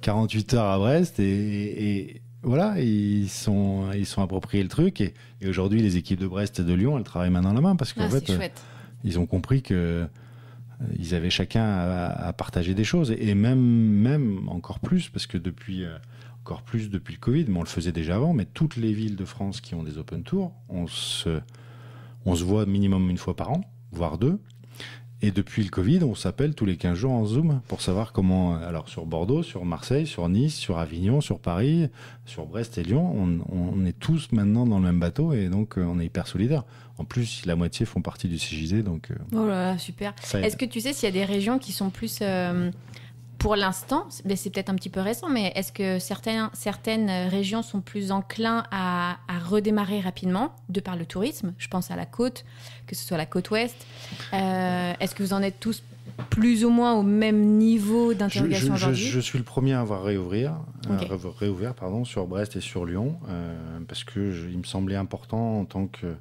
48 heures à Brest. Et voilà, ils sont appropriés le truc. Et aujourd'hui, les équipes de Brest et de Lyon, elles travaillent main dans la main. Parce qu'en fait, ils ont compris qu'ils avaient chacun à partager des choses. Et même encore plus, parce que depuis le Covid, mais on le faisait déjà avant, mais toutes les villes de France qui ont des open tours, on se voit minimum 1 fois par an, voire 2. Et depuis le Covid, on s'appelle tous les 15 jours en Zoom pour savoir comment... Alors sur Bordeaux, sur Marseille, sur Nice, sur Avignon, sur Paris, sur Brest et Lyon, on est tous maintenant dans le même bateau et donc on est hyper solidaires. En plus, la moitié font partie du CJD, donc... Oh là là, super. Est-ce que tu sais s'il y a des régions qui sont plus... Pour l'instant, c'est peut-être un petit peu récent, mais est-ce que certaines régions sont plus enclins à redémarrer rapidement de par le tourisme ? Je pense à la côte, que ce soit la côte ouest. Est-ce que vous en êtes tous plus ou moins au même niveau d'interrogation aujourd'hui ? Je suis le premier à avoir réouvert sur Brest et sur Lyon, parce qu'il me semblait important en tant que...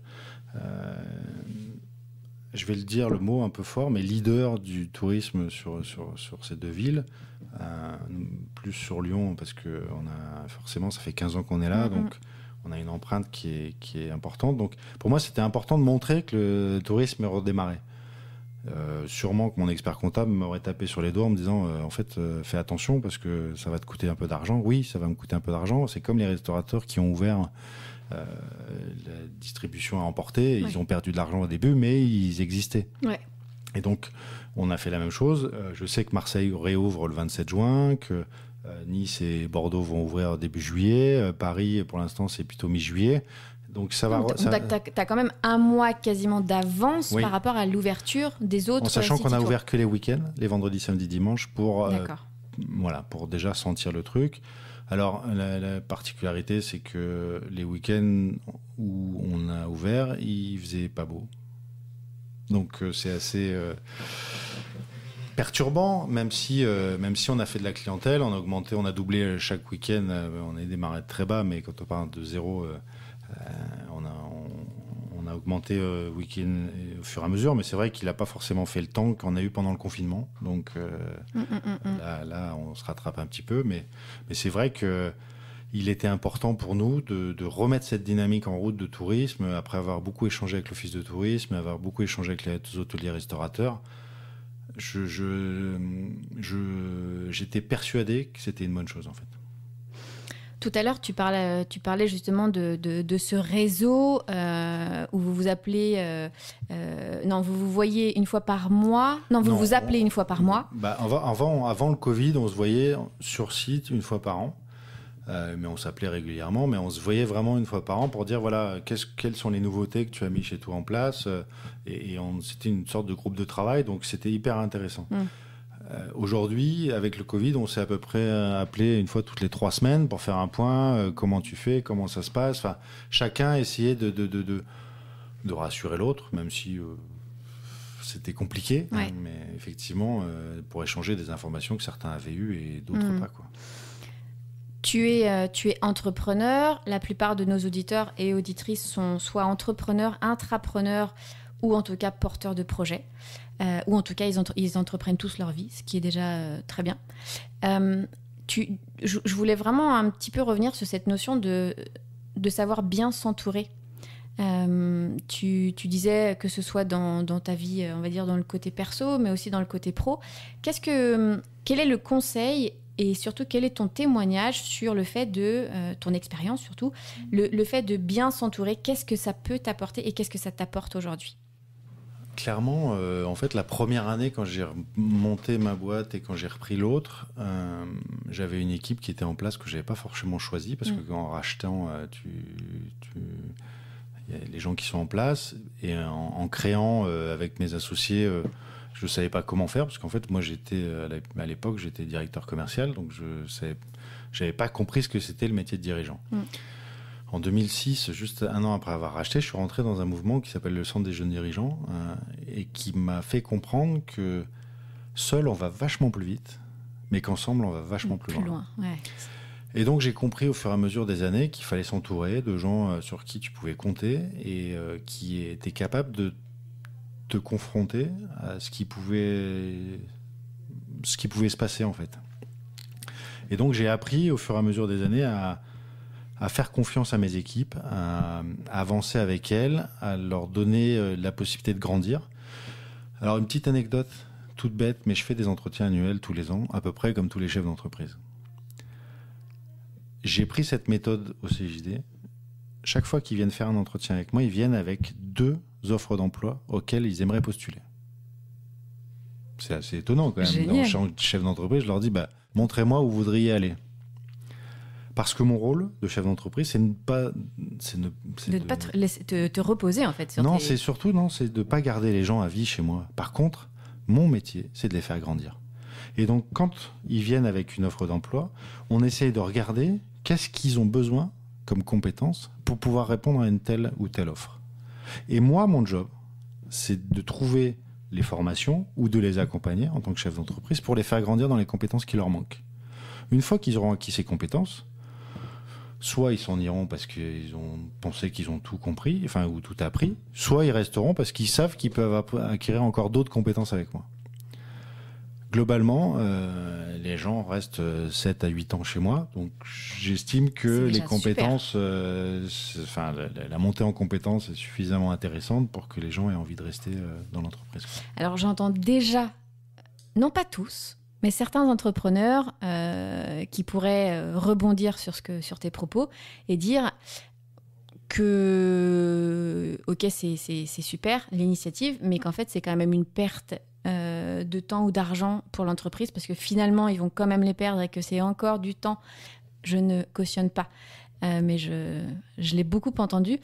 je vais le dire, le mot un peu fort, mais leader du tourisme sur ces 2 villes, plus sur Lyon, parce que forcément, ça fait 15 ans qu'on est là, donc on a une empreinte qui est importante. Donc, pour moi, c'était important de montrer que le tourisme redémarrait. Sûrement que mon expert comptable m'aurait tapé sur les doigts en me disant en fait fais attention parce que ça va te coûter un peu d'argent. Oui, ça va me coûter un peu d'argent. C'est comme les restaurateurs qui ont ouvert la distribution à emporter. Ils ont perdu de l'argent au début, mais ils existaient. Ouais. Et donc on a fait la même chose. Je sais que Marseille réouvre le 27 juin, que Nice et Bordeaux vont ouvrir début juillet. Paris, pour l'instant, c'est plutôt mi-juillet. Donc ça va. T'as quand même un mois quasiment d'avance par rapport à l'ouverture des autres. En sachant qu'on a ouvert que les week-ends, les vendredis, samedis, dimanches, pour déjà sentir le truc. Alors la particularité, c'est que les week-ends où on a ouvert, il faisait pas beau. Donc c'est assez perturbant, même si on a fait de la clientèle, on a augmenté, on a doublé chaque week-end. On a démarré de très bas, mais quand on parle de zéro. On a augmenté week-end au fur et à mesure, mais c'est vrai qu'il n'a pas forcément fait le temps qu'on a eu pendant le confinement. Donc là, on se rattrape un petit peu, mais c'est vrai qu'il était important pour nous de remettre cette dynamique en route de tourisme, après avoir beaucoup échangé avec l'Office de tourisme, avoir beaucoup échangé avec les hôteliers restaurateurs. J'étais persuadé que c'était une bonne chose, en fait. Tout à l'heure, tu parlais justement de ce réseau où vous vous appelez... non, vous vous voyez une fois par mois. Non, vous appelez une fois par mois. Avant le Covid, on se voyait sur site une fois par an. Mais on s'appelait régulièrement, mais on se voyait vraiment une fois par an pour dire, voilà, quelles sont les nouveautés que tu as mis chez toi en place. C'était une sorte de groupe de travail, donc c'était hyper intéressant. Aujourd'hui, avec le Covid, on s'est à peu près appelé une fois toutes les 3 semaines pour faire un point. Comment tu fais? Comment ça se passe? Enfin, chacun essayait de rassurer l'autre, même si c'était compliqué. Ouais. Hein, mais effectivement, pour échanger des informations que certains avaient eues et d'autres pas, quoi. Tu es entrepreneur. La plupart de nos auditeurs et auditrices sont soit entrepreneurs, intrapreneurs ou en tout cas porteurs de projets. Ou en tout cas, ils entreprennent tous leur vie, ce qui est déjà très bien. Je voulais vraiment un petit peu revenir sur cette notion de savoir bien s'entourer. Tu disais que ce soit dans ta vie, on va dire dans le côté perso, mais aussi dans le côté pro. Quel est le conseil et surtout quel est ton témoignage sur le fait de, ton expérience surtout, le fait de bien s'entourer? Qu'est-ce que ça peut t'apporter et qu'est-ce que ça t'apporte aujourd'hui? Clairement, en fait, la première année, quand j'ai monté ma boîte et quand j'ai repris l'autre, j'avais une équipe qui était en place que je n'avais pas forcément choisie, parce que en rachetant, y a les gens qui sont en place, et en créant avec mes associés, je ne savais pas comment faire, parce qu'en fait, moi, à l'époque, j'étais directeur commercial, donc je n'avais pas compris ce que c'était le métier de dirigeant. En 2006, juste un an après avoir racheté, je suis rentré dans un mouvement qui s'appelle le Centre des jeunes dirigeants et qui m'a fait comprendre que seul, on va vachement plus vite, mais qu'ensemble, on va vachement plus loin. Ouais. Et donc, j'ai compris au fur et à mesure des années qu'il fallait s'entourer de gens sur qui tu pouvais compter et qui étaient capables de te confronter à ce qui pouvait se passer, en fait. Et donc, j'ai appris au fur et à mesure des années à faire confiance à mes équipes, à avancer avec elles, à leur donner la possibilité de grandir. Alors, une petite anecdote toute bête, mais je fais des entretiens annuels tous les ans, à peu près comme tous les chefs d'entreprise. J'ai pris cette méthode au CJD. Chaque fois qu'ils viennent faire un entretien avec moi, ils viennent avec 2 offres d'emploi auxquelles ils aimeraient postuler. C'est assez étonnant quand même. Génial. Dans le chef d'entreprise, je leur dis, montrez-moi où vous voudriez aller. Parce que mon rôle de chef d'entreprise, c'est de ne pas te laisser te reposer en fait. C'est de ne pas garder les gens à vie chez moi. Par contre, mon métier, c'est de les faire grandir. Et donc, quand ils viennent avec une offre d'emploi, on essaye de regarder qu'est-ce qu'ils ont besoin comme compétences pour pouvoir répondre à une telle ou telle offre. Et moi, mon job, c'est de trouver les formations ou de les accompagner en tant que chef d'entreprise pour les faire grandir dans les compétences qui leur manquent. Une fois qu'ils auront acquis ces compétences, soit ils s'en iront parce qu'ils ont pensé qu'ils ont tout compris, ou tout appris, soit ils resteront parce qu'ils savent qu'ils peuvent acquérir encore d'autres compétences avec moi. Globalement, les gens restent 7 à 8 ans chez moi. Donc, j'estime que les compétences, la montée en compétences est suffisamment intéressante pour que les gens aient envie de rester dans l'entreprise. Alors, j'entends déjà, non pas tous, mais certains entrepreneurs qui pourraient rebondir sur tes propos et dire que, ok, c'est super l'initiative, mais qu'en fait, c'est quand même une perte de temps ou d'argent pour l'entreprise, parce que finalement, ils vont quand même les perdre et que c'est encore du temps. Je ne cautionne pas, mais je l'ai beaucoup entendu.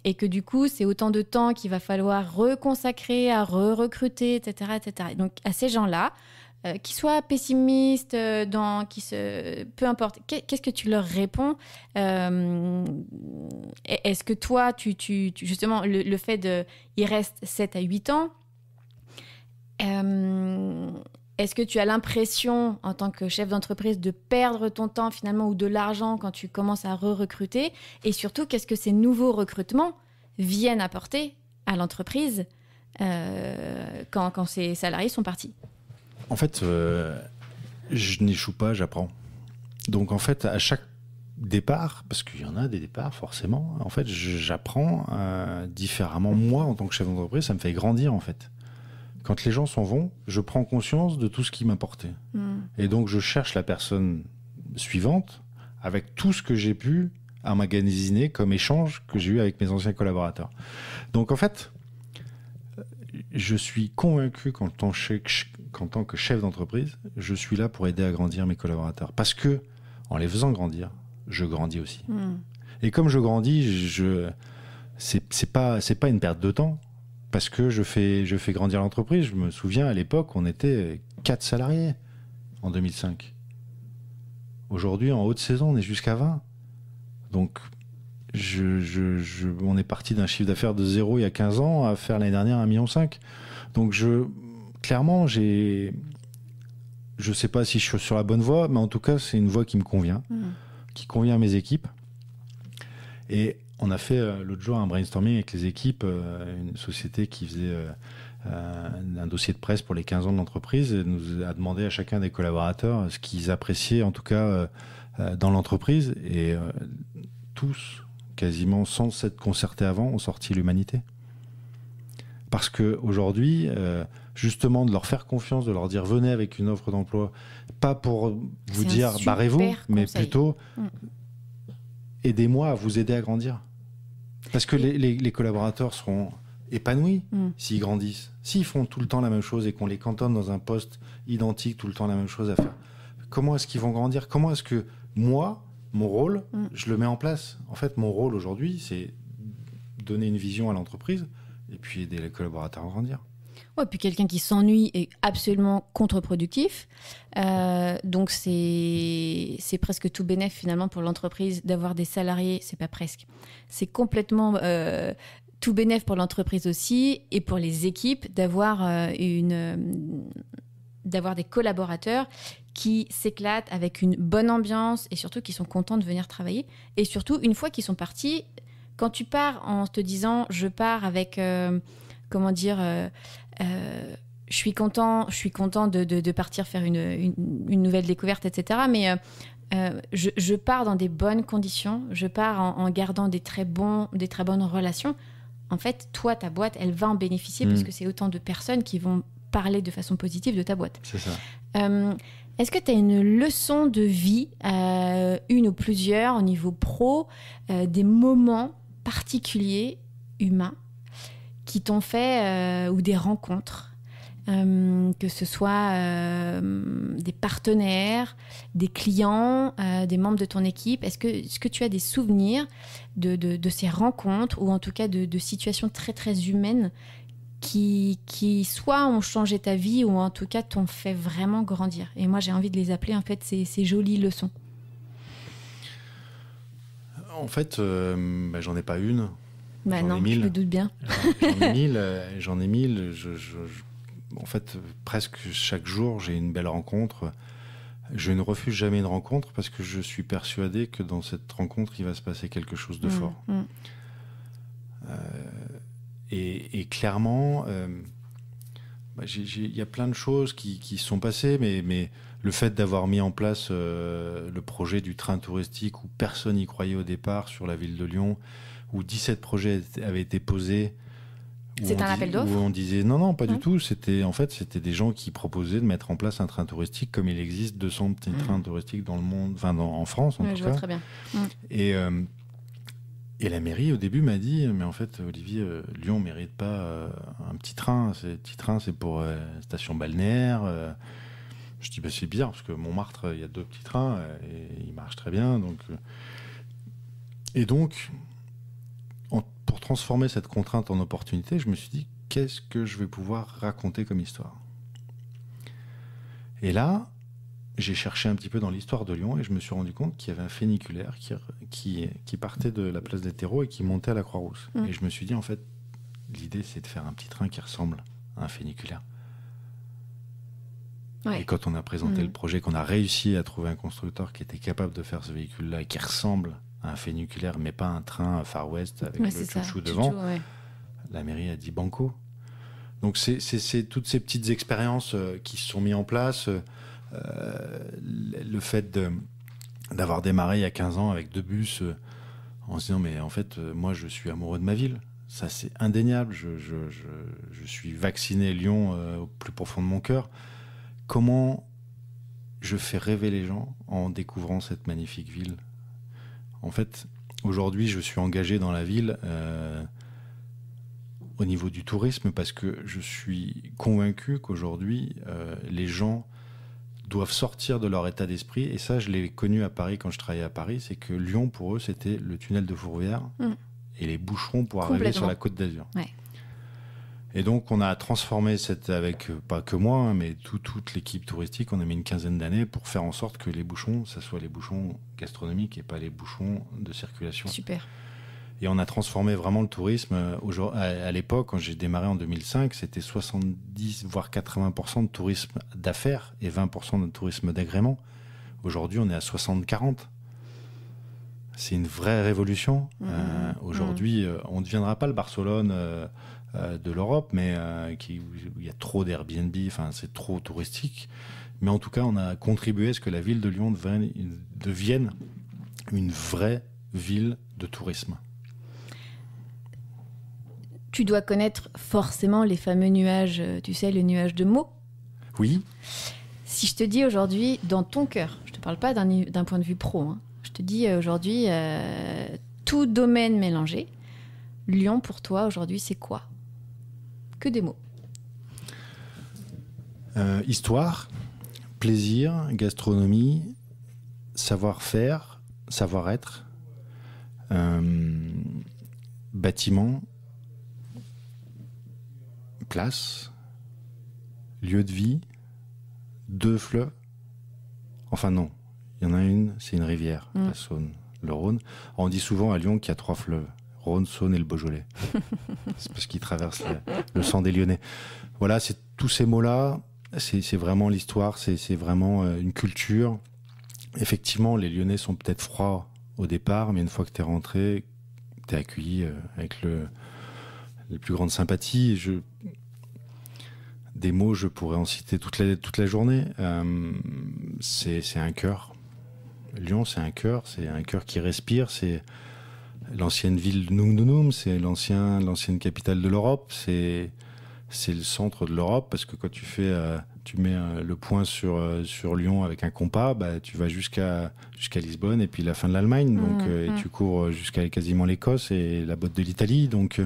Et que du coup, c'est autant de temps qu'il va falloir reconsacrer à recruter, etc., etc. Et donc, à ces gens-là, qu'ils soient pessimistes, peu importe, qu'est-ce que tu leur réponds? Est-ce que toi, tu justement, le fait il reste 7 à 8 ans, est-ce que tu as l'impression, en tant que chef d'entreprise, de perdre ton temps finalement ou de l'argent quand tu commences à recruter? Et surtout, qu'est-ce que ces nouveaux recrutements viennent apporter à l'entreprise quand ces salariés sont partis? En fait, je n'échoue pas, j'apprends. Donc en fait, à chaque départ, parce qu'il y en a des départs forcément, en fait, j'apprends différemment. Moi, en tant que chef d'entreprise, ça me fait grandir en fait. Quand les gens s'en vont, je prends conscience de tout ce qui m'apportait. Et donc je cherche la personne suivante avec tout ce que j'ai pu emmagasiner comme échange que j'ai eu avec mes anciens collaborateurs. Donc en fait, je suis convaincu qu'en tant que chef d'entreprise, je suis là pour aider à grandir mes collaborateurs. Parce que, en les faisant grandir, je grandis aussi. Et comme je grandis, c'est pas une perte de temps. Parce que je fais grandir l'entreprise. Je me souviens, à l'époque, on était 4 salariés en 2005. Aujourd'hui, en haute saison, on est jusqu'à 20. Donc, on est parti d'un chiffre d'affaires de 0 il y a 15 ans à faire l'année dernière 1,5 million. Donc, clairement, je sais pas si je suis sur la bonne voie, mais en tout cas, c'est une voie qui me convient, qui convient à mes équipes. Et on a fait l'autre jour un brainstorming avec les équipes, une société qui faisait un dossier de presse pour les 15 ans de l'entreprise, et nous a demandé à chacun des collaborateurs ce qu'ils appréciaient, en tout cas, dans l'entreprise. Et tous, quasiment sans s'être concertés avant, ont sorti l'humanité. Parce qu'aujourd'hui, justement, de leur faire confiance, de leur dire venez avec une offre d'emploi, pas pour vous dire barrez-vous, mais plutôt aidez-moi à vous aider à grandir. Parce que les collaborateurs seront épanouis s'ils grandissent. S'ils font tout le temps la même chose et qu'on les cantonne dans un poste identique, tout le temps la même chose à faire, comment est-ce qu'ils vont grandir? Comment est-ce que moi, mon rôle, je le mets en place? En fait, mon rôle aujourd'hui, c'est donner une vision à l'entreprise et puis aider les collaborateurs à grandir. Ouais, puis quelqu'un qui s'ennuie est absolument contre-productif. Donc c'est presque tout bénef finalement pour l'entreprise d'avoir des salariés. C'est pas presque. C'est complètement tout bénef pour l'entreprise aussi et pour les équipes d'avoir des collaborateurs qui s'éclatent avec une bonne ambiance et surtout qui sont contents de venir travailler. Et surtout, une fois qu'ils sont partis, quand tu pars en te disant je pars avec... je suis content de partir faire une nouvelle découverte, etc. Mais je pars dans des bonnes conditions, je pars en gardant des très bonnes relations. En fait, toi, ta boîte, elle va en bénéficier parce que c'est autant de personnes qui vont parler de façon positive de ta boîte. C'est ça. Est-ce que tu as une leçon de vie, une ou plusieurs, au niveau pro, des moments particuliers, humains, qui t'ont fait, ou des rencontres, que ce soit des partenaires, des clients, des membres de ton équipe? Est-ce que tu as des souvenirs de ces rencontres, ou en tout cas de situations très très humaines qui soit ont changé ta vie, ou en tout cas t'ont fait vraiment grandir? Et moi j'ai envie de les appeler en fait ces jolies leçons. En fait, j'en ai pas une. Non, je me doute bien. J'en ai mille. En fait, presque chaque jour, j'ai une belle rencontre. Je ne refuse jamais une rencontre parce que je suis persuadé que dans cette rencontre, il va se passer quelque chose de fort. Et clairement, Il y a plein de choses qui se sont passées, mais le fait d'avoir mis en place le projet du train touristique où personne n'y croyait au départ sur la ville de Lyon, où 17 projets avaient été posés. C'est un appel d'offres ? Où on disait non, pas du tout. C'était des gens qui proposaient de mettre en place un train touristique comme il existe 200 petits trains touristiques dans le monde, en France en tout cas. Je vois très bien. Et la mairie, au début, m'a dit « Mais en fait, Olivier, Lyon ne mérite pas un petit train. Ces petits trains, c'est pour station balnéaire. » Je dis « C'est bizarre, parce que Montmartre, il y a 2 petits trains et ils marchent très bien. » Et donc, pour transformer cette contrainte en opportunité, je me suis dit « Qu'est-ce que je vais pouvoir raconter comme histoire ?» Et là, j'ai cherché un petit peu dans l'histoire de Lyon et je me suis rendu compte qu'il y avait un funiculaire qui partait de la place des Terreaux et qui montait à la Croix-Rousse. Et je me suis dit, en fait, l'idée, c'est de faire un petit train qui ressemble à un funiculaire. Ouais. Et quand on a présenté le projet, qu'on a réussi à trouver un constructeur qui était capable de faire ce véhicule-là et qui ressemble à un funiculaire, mais pas un train Far West avec le chouchou devant, la mairie a dit banco. Donc c'est toutes ces petites expériences qui se sont mises en place. Le fait d'avoir démarré il y a 15 ans avec 2 bus en se disant mais en fait moi je suis amoureux de ma ville, ça c'est indéniable, je suis vacciné Lyon au plus profond de mon cœur. Comment je fais rêver les gens en découvrant cette magnifique ville? En fait aujourd'hui je suis engagé dans la ville au niveau du tourisme parce que je suis convaincu qu'aujourd'hui les gens doivent sortir de leur état d'esprit, et ça je l'ai connu à Paris quand je travaillais à Paris, c'est que Lyon pour eux c'était le tunnel de Fourvière et les boucherons pour arriver sur la Côte d'Azur. Ouais. Et donc on a transformé avec pas que moi mais toute l'équipe touristique, on a mis une 15aine d'années pour faire en sorte que les bouchons, ça soit les bouchons gastronomiques et pas les bouchons de circulation. Super. Et on a transformé vraiment le tourisme. À l'époque, quand j'ai démarré en 2005, c'était 70 voire 80% de tourisme d'affaires et 20% de tourisme d'agrément. Aujourd'hui, on est à 60-40. C'est une vraie révolution. Aujourd'hui, on ne deviendra pas le Barcelone de l'Europe, mais il y a trop d'Airbnb, c'est trop touristique. Mais en tout cas, on a contribué à ce que la ville de Lyon devienne une vraie ville de tourisme. Tu dois connaître forcément les fameux nuages, tu sais, le nuage de mots. Oui. Si je te dis aujourd'hui, dans ton cœur, je ne te parle pas d'un point de vue pro, hein, je te dis aujourd'hui, tout domaine mélangé, Lyon pour toi aujourd'hui, c'est quoi? Que des mots. Histoire, plaisir, gastronomie, savoir-faire, savoir-être, bâtiment, place, lieu de vie, 2 fleuves. Enfin non, il y en a une, c'est une rivière, la Saône, le Rhône. On dit souvent à Lyon qu'il y a 3 fleuves, Rhône, Saône et le Beaujolais. C'est parce qu'ils traversent le sang des Lyonnais. Voilà, c'est tous ces mots-là, c'est vraiment l'histoire, c'est vraiment une culture. Effectivement, les Lyonnais sont peut-être froids au départ, mais une fois que tu es rentré, tu es accueilli avec les plus grandes sympathies. Des mots, je pourrais en citer toute la journée. C'est un cœur. Lyon, c'est un cœur qui respire. C'est l'ancienne ville de Nung, c'est l'ancienne capitale de l'Europe. C'est le centre de l'Europe parce que quand tu mets le point sur Lyon avec un compas, tu vas jusqu'à Lisbonne et puis la fin de l'Allemagne. Donc et tu cours jusqu'à quasiment l'Écosse et la botte de l'Italie. Donc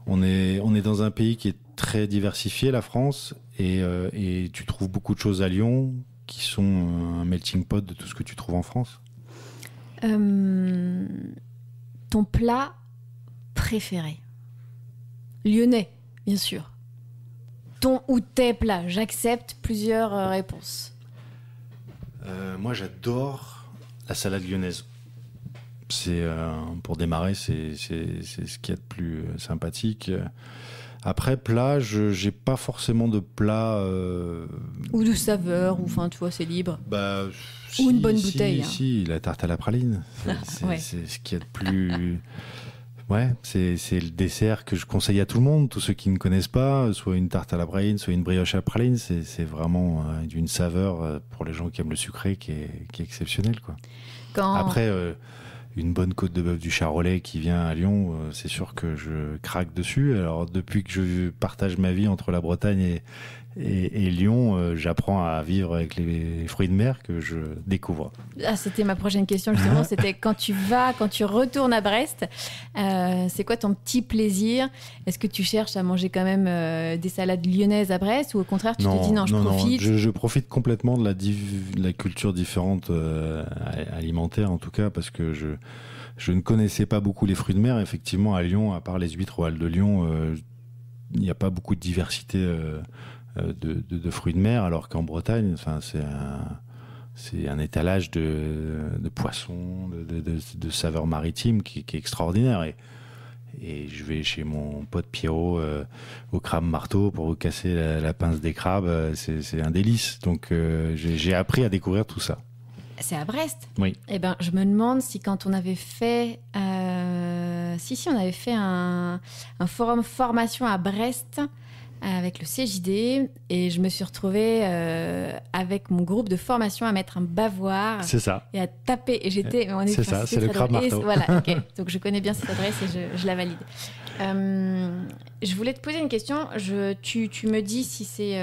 on est dans un pays qui est très diversifié, la France, et tu trouves beaucoup de choses à Lyon qui sont un melting pot de tout ce que tu trouves en France. Ton plat préféré? Lyonnais, bien sûr. Ton ou tes plats? J'accepte plusieurs réponses. Moi, j'adore la salade lyonnaise. Pour démarrer, c'est ce qu'il y a de plus sympathique. Après, plat, j'ai pas forcément de plat... Ou de saveur, ou enfin, tu vois, c'est libre. Ou une bonne bouteille. Si, la tarte à la praline. C'est ce qu'il y a de Ouais, c'est le dessert que je conseille à tout le monde, tous ceux qui ne connaissent pas, soit une tarte à la praline, soit une brioche à la praline, c'est vraiment d'une saveur pour les gens qui aiment le sucré qui est exceptionnel, quoi. Après, une bonne côte de bœuf du Charolais qui vient à Lyon, c'est sûr que je craque dessus. Alors depuis que je partage ma vie entre la Bretagne et Lyon, j'apprends à vivre avec les fruits de mer que je découvre. Ah, c'était ma prochaine question justement, c'était quand tu retournes à Brest, c'est quoi ton petit plaisir? Est-ce que tu cherches à manger quand même des salades lyonnaises à Brest ou au contraire tu te dis non, je profite? Je profite complètement de la culture différente alimentaire en tout cas, parce que je ne connaissais pas beaucoup les fruits de mer. Effectivement, à Lyon, à part les huîtres aux halles de Lyon, il n'y a pas beaucoup de diversité de fruits de mer, alors qu'en Bretagne, enfin, c'est un étalage de poissons, de saveurs maritimes qui est extraordinaire. Et je vais chez mon pote Pierrot au crabe marteau pour vous casser la pince des crabes. C'est un délice. Donc j'ai appris à découvrir tout ça. C'est à Brest? Oui. Eh ben, je me demande si quand on avait fait, on avait fait un forum formation à Brest avec le CJD, et je me suis retrouvée avec mon groupe de formation à mettre un bavoir. C'est ça. Et à taper. Et j'étais. C'est ça, c'est le crabe marteau. Voilà, ok. Donc je connais bien cette adresse et je la valide. Je voulais te poser une question. Tu me dis si c'est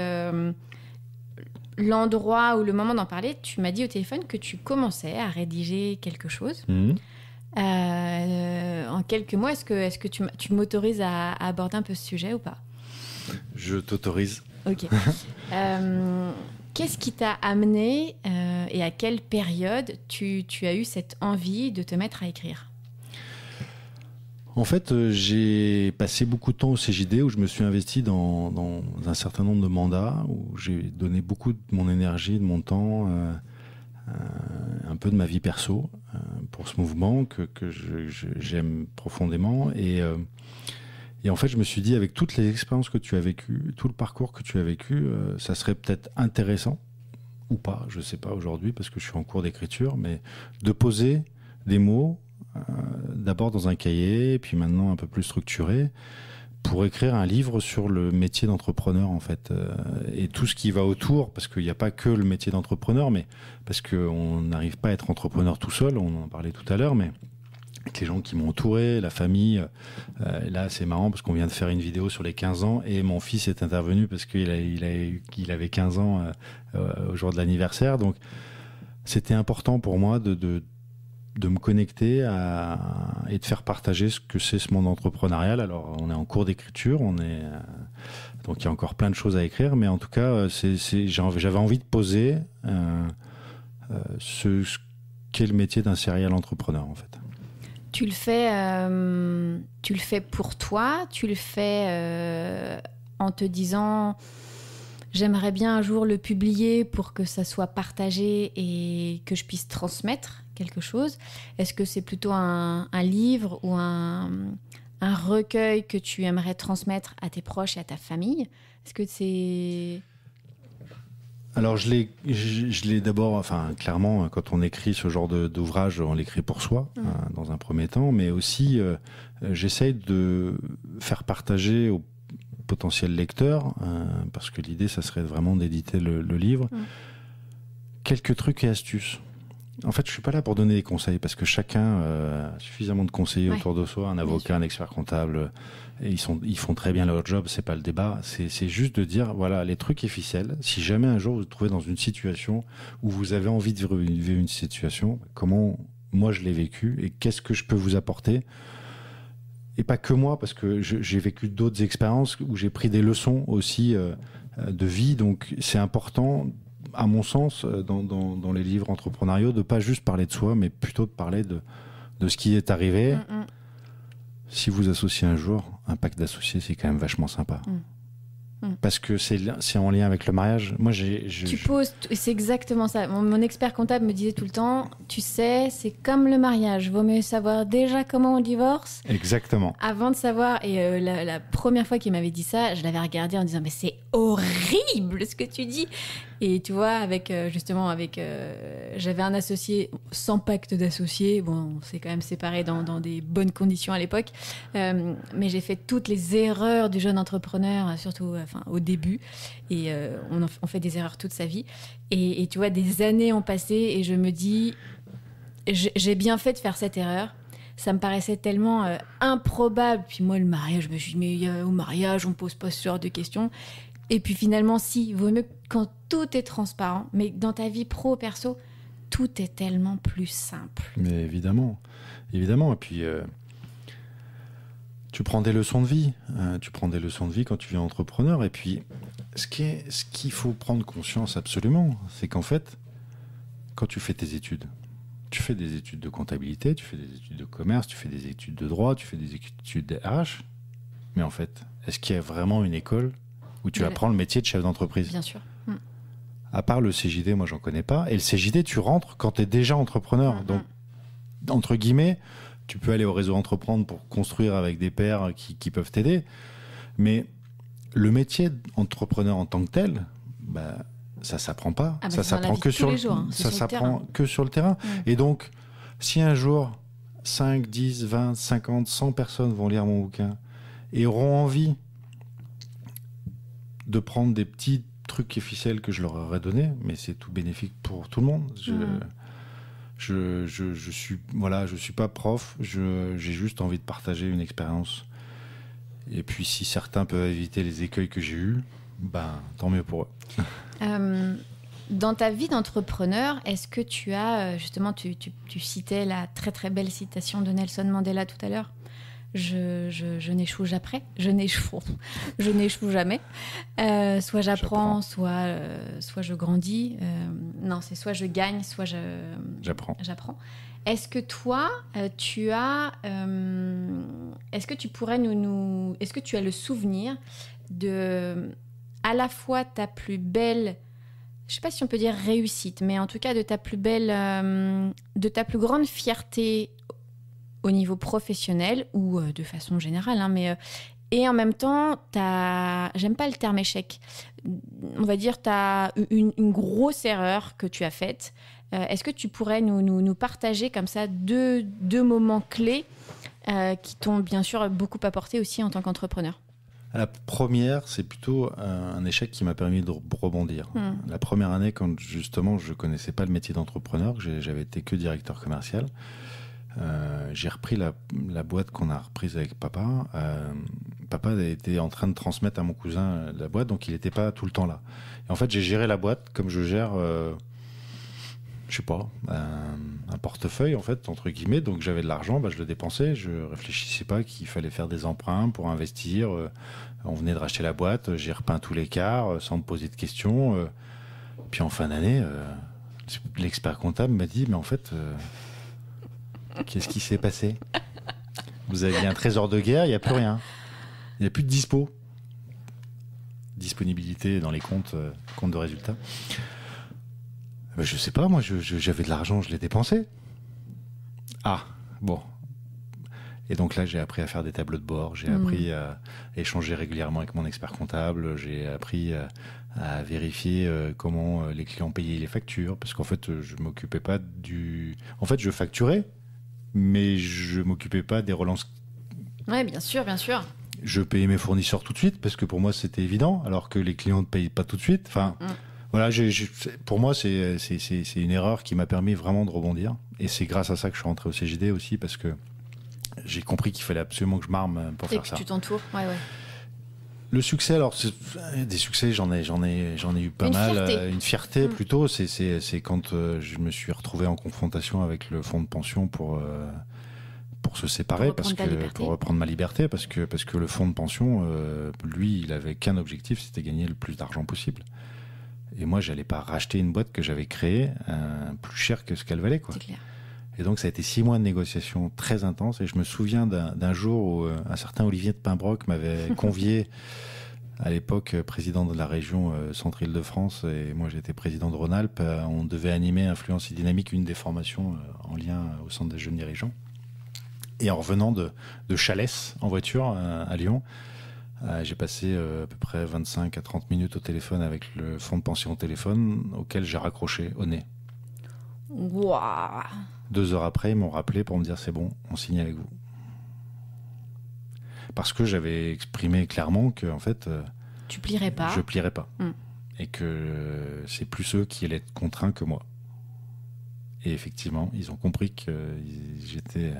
l'endroit ou le moment d'en parler. Tu m'as dit au téléphone que tu commençais à rédiger quelque chose. En quelques mots, est-ce que tu m'autorises à aborder un peu ce sujet ou pas? Je t'autorise. Ok. Qu'est-ce qui t'a amené et à quelle période tu as eu cette envie de te mettre à écrire? En fait, j'ai passé beaucoup de temps au CJD où je me suis investi dans un certain nombre de mandats, où j'ai donné beaucoup de mon énergie, de mon temps, un peu de ma vie perso pour ce mouvement que j'aime profondément. Et en fait, je me suis dit, avec toutes les expériences que tu as vécues, tout le parcours que tu as vécu, ça serait peut-être intéressant, ou pas, je ne sais pas aujourd'hui, parce que je suis en cours d'écriture, mais de poser des mots, d'abord dans un cahier, puis maintenant un peu plus structuré, pour écrire un livre sur le métier d'entrepreneur, en fait, et tout ce qui va autour, parce qu'il n'y a pas que le métier d'entrepreneur, mais parce qu'on n'arrive pas à être entrepreneur tout seul, on en parlait tout à l'heure, mais avec les gens qui m'ont entouré, la famille. Là, c'est marrant parce qu'on vient de faire une vidéo sur les 15 ans et mon fils est intervenu parce qu'il avait 15 ans au jour de l'anniversaire. Donc, c'était important pour moi de me connecter et de faire partager ce que c'est ce monde entrepreneurial. Alors, on est en cours d'écriture, donc il y a encore plein de choses à écrire, mais en tout cas, j'avais envie de poser ce qu'est le métier d'un serial entrepreneur, en fait. Tu le fais pour toi, tu le fais en te disant j'aimerais bien un jour le publier pour que ça soit partagé et que je puisse transmettre quelque chose. Est-ce que c'est plutôt un livre ou un recueil que tu aimerais transmettre à tes proches et à ta famille? Est-ce que c'est... Alors je l'ai d'abord, enfin clairement, quand on écrit ce genre d'ouvrage, on l'écrit pour soi, dans un premier temps, mais aussi j'essaye de faire partager aux potentiels lecteurs, parce que l'idée, ça serait vraiment d'éditer le livre, quelques trucs et astuces. En fait, je suis pas là pour donner des conseils, parce que chacun a suffisamment de conseillers autour de soi, un avocat, un expert comptable, et ils font très bien leur job, c'est pas le débat, c'est juste de dire, voilà, les trucs et ficelles, si jamais un jour vous vous trouvez dans une situation où vous avez envie de vivre une situation, comment moi je l'ai vécu, et qu'est-ce que je peux vous apporter, et pas que moi, parce que j'ai vécu d'autres expériences où j'ai pris des leçons aussi de vie, donc c'est important, à mon sens, dans les livres entrepreneuriaux, de pas juste parler de soi, mais plutôt de parler de ce qui est arrivé. Si vous associez un jour, un pacte d'associés, c'est quand même vachement sympa. Parce que c'est en lien avec le mariage. Moi, c'est exactement ça. Mon expert comptable me disait tout le temps, tu sais, c'est comme le mariage. Vaut mieux savoir déjà comment on divorce. Exactement. Avant de savoir. Et la première fois qu'il m'avait dit ça, je l'avais regardé en disant, mais c'est horrible ce que tu dis. Et tu vois, j'avais un associé sans pacte d'associé. Bon, on s'est quand même séparés dans des bonnes conditions à l'époque. Mais j'ai fait toutes les erreurs du jeune entrepreneur, surtout au début. Et on fait des erreurs toute sa vie. Et tu vois, des années ont passé et je me dis, j'ai bien fait de faire cette erreur. Ça me paraissait tellement improbable. Puis moi, le mariage, je me suis dit, mais au mariage, on ne pose pas ce genre de questions. Et puis finalement, si, il vaut mieux quand tout est transparent. Mais dans ta vie pro, perso, tout est tellement plus simple. Mais évidemment. Et puis, tu prends des leçons de vie. Quand tu viens entrepreneur. Et puis, ce qu'il faut prendre conscience absolument, c'est qu'en fait, quand tu fais tes études, tu fais des études de comptabilité, tu fais des études de commerce, tu fais des études de droit, tu fais des études de RH. Mais en fait, est-ce qu'il y a vraiment une école où tu apprends le métier de chef d'entreprise ? Bien sûr. À part le CJD, moi, j'en connais pas. Et le CJD, tu rentres quand tu es déjà entrepreneur. Donc, entre guillemets, tu peux aller au réseau Entreprendre pour construire avec des pairs qui peuvent t'aider. Mais le métier d'entrepreneur en tant que tel, ça s'apprend pas. Ça s'apprend que sur le terrain. Et donc, si un jour 5, 10, 20, 50, 100 personnes vont lire mon bouquin et auront envie de prendre des petits trucs et ficelles que je leur aurais donnés, mais c'est tout bénéfique pour tout le monde. Je suis pas prof, j'ai juste envie de partager une expérience. Et puis si certains peuvent éviter les écueils que j'ai eus, tant mieux pour eux. Dans ta vie d'entrepreneur, est-ce que tu as, justement, tu citais la très très belle citation de Nelson Mandela tout à l'heure, je n'échoue jamais. Je n'échoue jamais. Soit j'apprends, soit je grandis. Non, c'est soit je gagne, soit j'apprends. Est-ce que toi, est-ce que tu pourrais est-ce que tu as le souvenir de, à la fois ta plus belle, je ne sais pas si on peut dire réussite, mais en tout cas de ta plus grande fierté au niveau professionnel ou de façon générale, et en même temps, j'aime pas le terme échec, on va dire tu as une grosse erreur que tu as faite. Est-ce que tu pourrais nous partager comme ça deux moments clés qui t'ont bien sûr beaucoup apporté aussi en tant qu'entrepreneur? La première, c'est plutôt un échec qui m'a permis de rebondir. La première année, quand justement je connaissais pas le métier d'entrepreneur, j'avais été que directeur commercial, j'ai repris la boîte qu'on a reprise avec papa. Papa était en train de transmettre à mon cousin la boîte, donc il n'était pas tout le temps là. Et en fait, j'ai géré la boîte comme je gère, je sais pas, un portefeuille en fait, entre guillemets. Donc j'avais de l'argent, je le dépensais. Je réfléchissais pas qu'il fallait faire des emprunts pour investir. On venait de racheter la boîte, j'ai repeint tous les quarts sans me poser de questions. Puis en fin d'année, l'expert comptable m'a dit, mais en fait, qu'est-ce qui s'est passé ? Vous aviez un trésor de guerre, il n'y a plus rien. Il n'y a plus de disponibilité dans les comptes de résultats. Je sais pas, moi, j'avais de l'argent, je l'ai dépensé. Ah, bon. Et donc là, j'ai appris à faire des tableaux de bord, j'ai appris à échanger régulièrement avec mon expert comptable, j'ai appris à vérifier comment les clients payaient les factures, parce qu'en fait, je m'occupais pas En fait, je facturais, mais je m'occupais pas des relances. Ouais, bien sûr, bien sûr. Je payais mes fournisseurs tout de suite, parce que pour moi, c'était évident, alors que les clients ne payent pas tout de suite. Enfin... Voilà, pour moi, c'est une erreur qui m'a permis vraiment de rebondir. Et c'est grâce à ça que je suis rentré au CJD aussi, parce que j'ai compris qu'il fallait absolument que je m'arme pour faire ça. Et que tu t'entoures, ouais. Le succès, alors, des succès, j'en ai eu pas mal. Une fierté, plutôt. C'est quand je me suis retrouvé en confrontation avec le fonds de pension pour se séparer, pour reprendre ma liberté, parce que le fonds de pension, lui, il avait qu'un objectif, c'était gagner le plus d'argent possible. Et moi, j'allais pas racheter une boîte que j'avais créée plus cher que ce qu'elle valait, quoi. C'est clair. Et donc, ça a été 6 mois de négociations très intenses. Et je me souviens d'un jour où un certain Olivier de Paimbroc m'avait convié, à l'époque président de la région Centre-Île-de-France, et moi j'étais président de Rhône-Alpes. On devait animer Influence et Dynamique, une des formations en lien au Centre des jeunes dirigeants. Et en revenant de Chalès en voiture à Lyon, J'ai passé à peu près 25 à 30 minutes au téléphone avec le fonds de pension au téléphone, auquel j'ai raccroché au nez. Waouh. 2 heures après, ils m'ont rappelé pour me dire c'est bon, on signe avec vous. Parce que j'avais exprimé clairement que en fait, tu plierais pas. Je plierais pas. Et que c'est plus eux qui allaient être contraints que moi. Et effectivement, ils ont compris que j'étais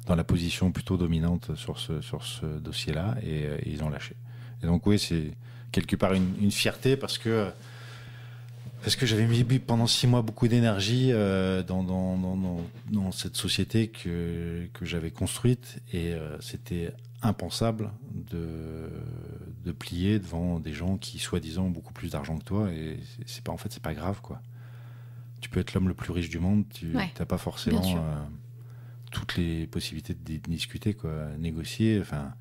dans la position plutôt dominante sur ce dossier-là, et ils ont lâché. Et donc oui, c'est quelque part une fierté parce que j'avais mis pendant 6 mois beaucoup d'énergie dans cette société que j'avais construite, et c'était impensable de plier devant des gens qui soi-disant ont beaucoup plus d'argent que toi, et c'est pas grave, quoi. Tu peux être l'homme le plus riche du monde, tu n'as pas forcément toutes les possibilités de discuter, quoi, négocier. Enfin,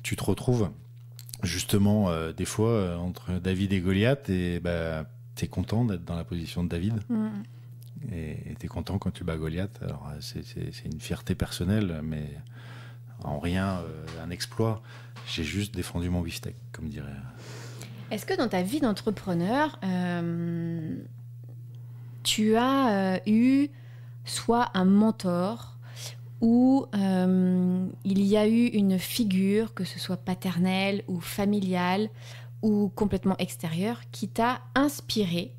tu te retrouves justement des fois entre David et Goliath, et t'es content d'être dans la position de David, et t'es content quand tu bats Goliath. Alors c'est une fierté personnelle, mais en rien un exploit. J'ai juste défendu mon beefsteak, comme dirait. Est-ce que dans ta vie d'entrepreneur, tu as eu soit un mentor ou il y a eu une figure, que ce soit paternelle ou familiale ou complètement extérieure, qui t'a inspiré,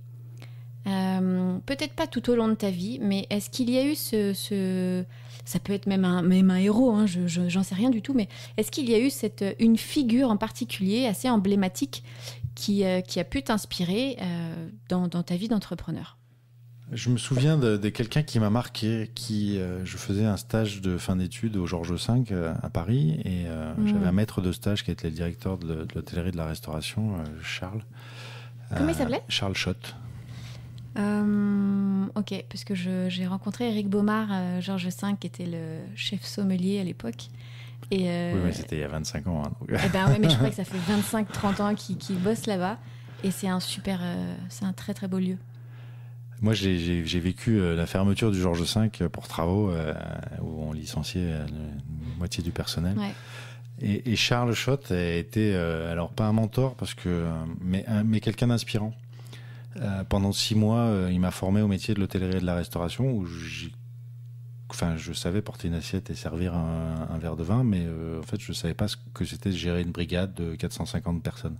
peut-être pas tout au long de ta vie, mais est-ce qu'il y a eu ça peut être même un héros, hein, j'en sais rien du tout, mais est-ce qu'il y a eu une figure en particulier assez emblématique qui a pu t'inspirer dans ta vie d'entrepreneur? Je me souviens de quelqu'un qui m'a marqué, je faisais un stage de fin d'études au Georges V à Paris, et j'avais un maître de stage qui était le directeur de l'hôtellerie de la restauration, Charles. Comment il s'appelait ? Charles Schott. Ok, parce que j'ai rencontré Éric Baumard, Georges V, qui était le chef sommelier à l'époque. Oui, mais c'était il y a 25 ans. Hein, donc... mais je crois que ça fait 25-30 ans qu'il bosse là-bas. Et c'est c'est un très très beau lieu. Moi, j'ai vécu la fermeture du Georges V pour travaux, où on licenciait la moitié du personnel. Ouais. Et Charles Schott a été, alors pas un mentor, mais quelqu'un d'inspirant. Pendant 6 mois, il m'a formé au métier de l'hôtellerie et de la restauration, où je savais porter une assiette et servir un verre de vin, mais en fait, je savais pas ce que c'était de gérer une brigade de 450 personnes.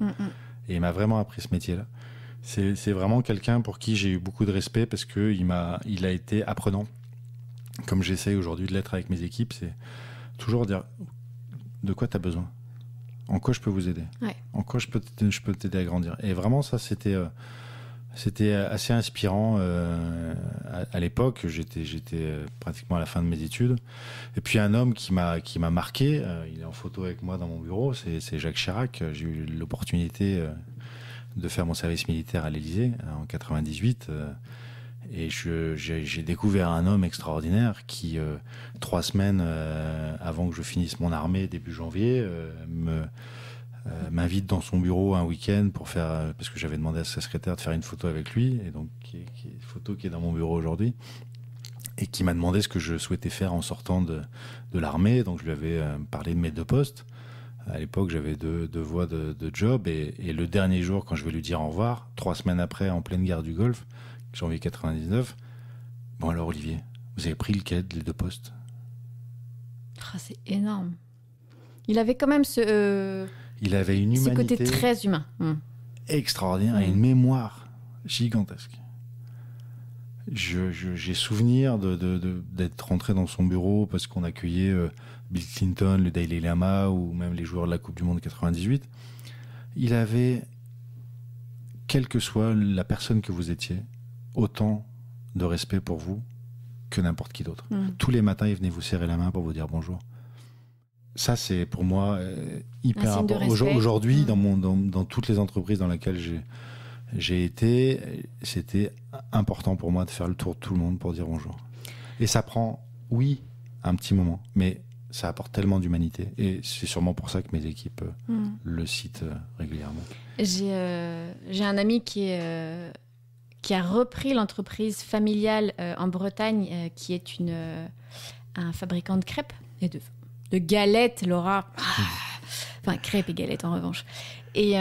Et il m'a vraiment appris ce métier-là. C'est vraiment quelqu'un pour qui j'ai eu beaucoup de respect, parce que il a été apprenant, comme j'essaie aujourd'hui de l'être avec mes équipes. C'est toujours dire de quoi tu as besoin, en quoi je peux vous aider, en quoi je peux t'aider à grandir. Et vraiment, ça, c'était assez inspirant à l'époque. J'étais pratiquement à la fin de mes études. Et puis un homme qui m'a marqué, il est en photo avec moi dans mon bureau, c'est Jacques Chirac. J'ai eu l'opportunité de faire mon service militaire à l'Élysée en 98, et j'ai découvert un homme extraordinaire qui 3 semaines avant que je finisse mon armée début janvier m'invite dans son bureau un week-end pour faire, parce que j'avais demandé à sa secrétaire de faire une photo avec lui, et donc une photo qui est dans mon bureau aujourd'hui, et qui m'a demandé ce que je souhaitais faire en sortant de l'armée. Donc je lui avais parlé de mes 2 postes. À l'époque, j'avais 2 voies de job, et le dernier jour, quand je vais lui dire au revoir, 3 semaines après, en pleine guerre du Golfe, janvier 99, bon alors Olivier, vous avez pris lequel des 2 postes ? C'est énorme. Il avait quand même il avait une humanité, ce côté très humain, extraordinaire, et une mémoire gigantesque. J'ai souvenir d'être rentré dans son bureau parce qu'on accueillait Bill Clinton, le Dalai Lama, ou même les joueurs de la Coupe du Monde 98. Il avait, quelle que soit la personne que vous étiez, autant de respect pour vous que n'importe qui d'autre. Tous les matins, il venait vous serrer la main pour vous dire bonjour. Ça, c'est pour moi hyper important. Aujourd'hui, dans toutes les entreprises dans lesquelles j'ai été, c'était important pour moi de faire le tour de tout le monde pour dire bonjour. Et ça prend, oui, un petit moment, mais ça apporte tellement d'humanité. Et c'est sûrement pour ça que mes équipes le citent régulièrement. J'ai un ami qui a repris l'entreprise familiale en Bretagne, qui est un fabricant de crêpes et de galettes, Laura. Enfin, crêpes et galettes en revanche. Et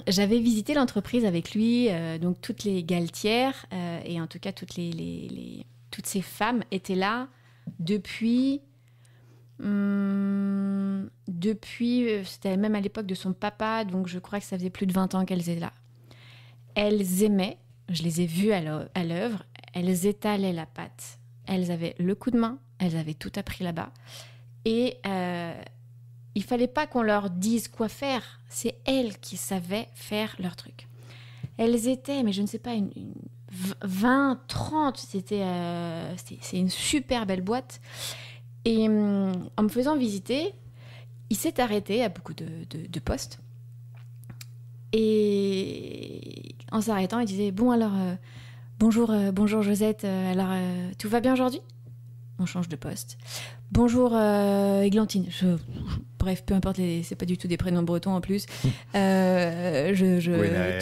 j'avais visité l'entreprise avec lui, donc toutes les galetières, et en tout cas toutes ces femmes étaient là depuis, c'était même à l'époque de son papa, donc je crois que ça faisait plus de 20 ans qu'elles étaient là. Elles aimaient, je les ai vues à l'œuvre, elles étalaient la pâte. Elles avaient le coup de main, elles avaient tout appris là-bas. Et il fallait pas qu'on leur dise quoi faire, c'est elles qui savaient faire leur truc. Elles étaient, mais je ne sais pas, 20, 30, c'est une super belle boîte. Et en me faisant visiter, il s'est arrêté à beaucoup de postes. Et en s'arrêtant, il disait « Bon alors, bonjour Josette, alors tout va bien aujourd'hui ?» On change de poste. « Bonjour Églantine. » Bref, peu importe, c'est pas du tout des prénoms bretons en plus. Gwenaël.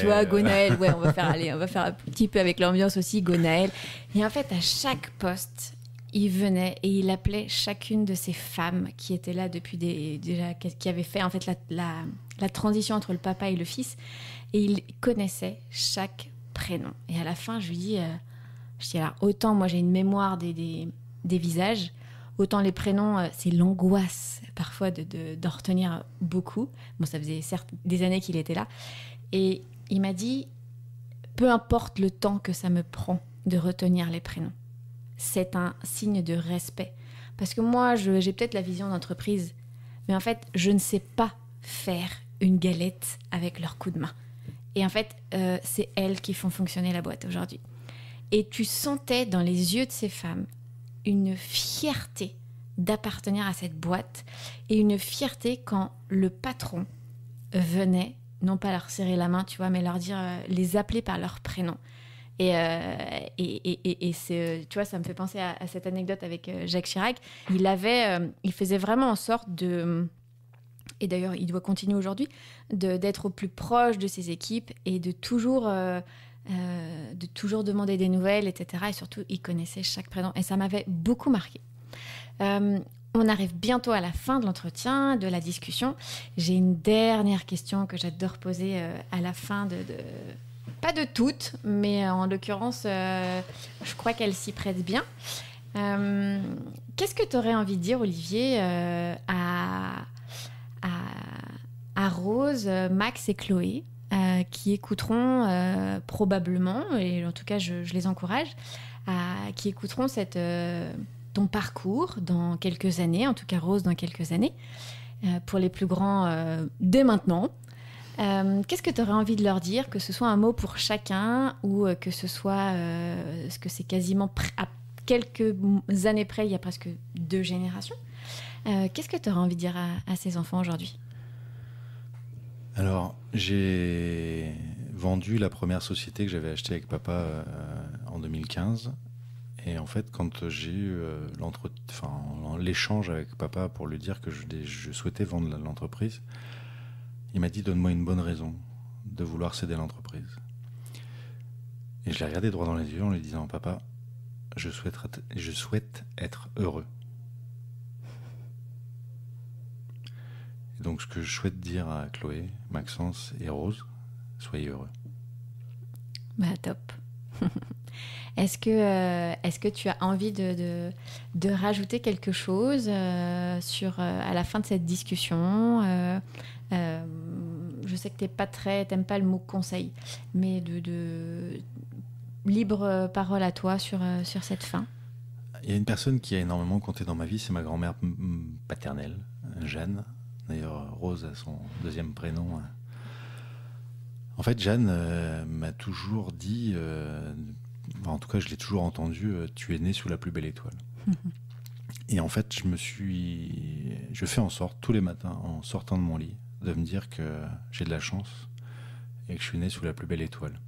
Tu vois, Gwenaël, ouais, on va faire un petit peu avec l'ambiance aussi, Gwenaël. Et en fait, à chaque poste, il venait et il appelait chacune de ces femmes qui étaient là depuis déjà, qui avaient fait en fait la transition entre le papa et le fils, et il connaissait chaque prénom. Et à la fin, je lui dis, alors, autant moi j'ai une mémoire des visages, autant les prénoms, c'est l'angoisse parfois d'en retenir beaucoup. Bon, ça faisait certes des années qu'il était là. Et il m'a dit, peu importe le temps que ça me prend de retenir les prénoms, c'est un signe de respect. Parce que moi, j'ai peut-être la vision d'entreprise, mais en fait, je ne sais pas faire une galette avec leur coup de main. Et en fait, c'est elles qui font fonctionner la boîte aujourd'hui. Et tu sentais dans les yeux de ces femmes une fierté d'appartenir à cette boîte et une fierté quand le patron venait, non pas leur serrer la main, tu vois, mais leur dire, les appeler par leur prénom. Et c'est, tu vois, ça me fait penser à cette anecdote avec Jacques Chirac. Il faisait vraiment en sorte de, et d'ailleurs il doit continuer aujourd'hui, d'être au plus proche de ses équipes et de toujours demander des nouvelles, etc. Et surtout, il connaissait chaque prénom. Et ça m'avait beaucoup marqué. On arrive bientôt à la fin de l'entretien, de la discussion. J'ai une dernière question que j'adore poser à la fin pas de toutes, mais en l'occurrence, je crois qu'elle s'y prête bien. Qu'est-ce que tu aurais envie de dire, Olivier, à Rose, Max et Chloé, qui écouteront probablement, et en tout cas je les encourage, qui écouteront ton parcours dans quelques années, en tout cas Rose dans quelques années, pour les plus grands dès maintenant. Qu'est-ce que tu aurais envie de leur dire, que ce soit un mot pour chacun ou que ce soit, ce que c'est quasiment à quelques années près, il y a presque 2 générations. Qu'est-ce que tu aurais envie de dire à ces enfants aujourd'hui ? Alors, j'ai vendu la première société que j'avais achetée avec papa en 2015. Et en fait, quand j'ai eu l'échange avec papa pour lui dire que je souhaitais vendre l'entreprise, il m'a dit « Donne-moi une bonne raison de vouloir céder l'entreprise ». Et je l'ai regardé droit dans les yeux en lui disant « Papa, je souhaite être heureux ». Et donc, ce que je souhaite dire à Chloé, Maxence et Rose, soyez heureux. Bah, top. Est-ce que tu as envie de rajouter quelque chose à la fin de cette discussion je sais que t'aimes pas le mot conseil, mais de libre parole à toi sur cette fin. Il y a une personne qui a énormément compté dans ma vie, c'est ma grand-mère paternelle, Jeanne. D'ailleurs, Rose a son 2e prénom. En fait, Jeanne m'a toujours dit, en tout cas je l'ai toujours entendu, tu es né sous la plus belle étoile. Et en fait, je fais en sorte tous les matins, en sortant de mon lit, de me dire que j'ai de la chance et que je suis né sous la plus belle étoile.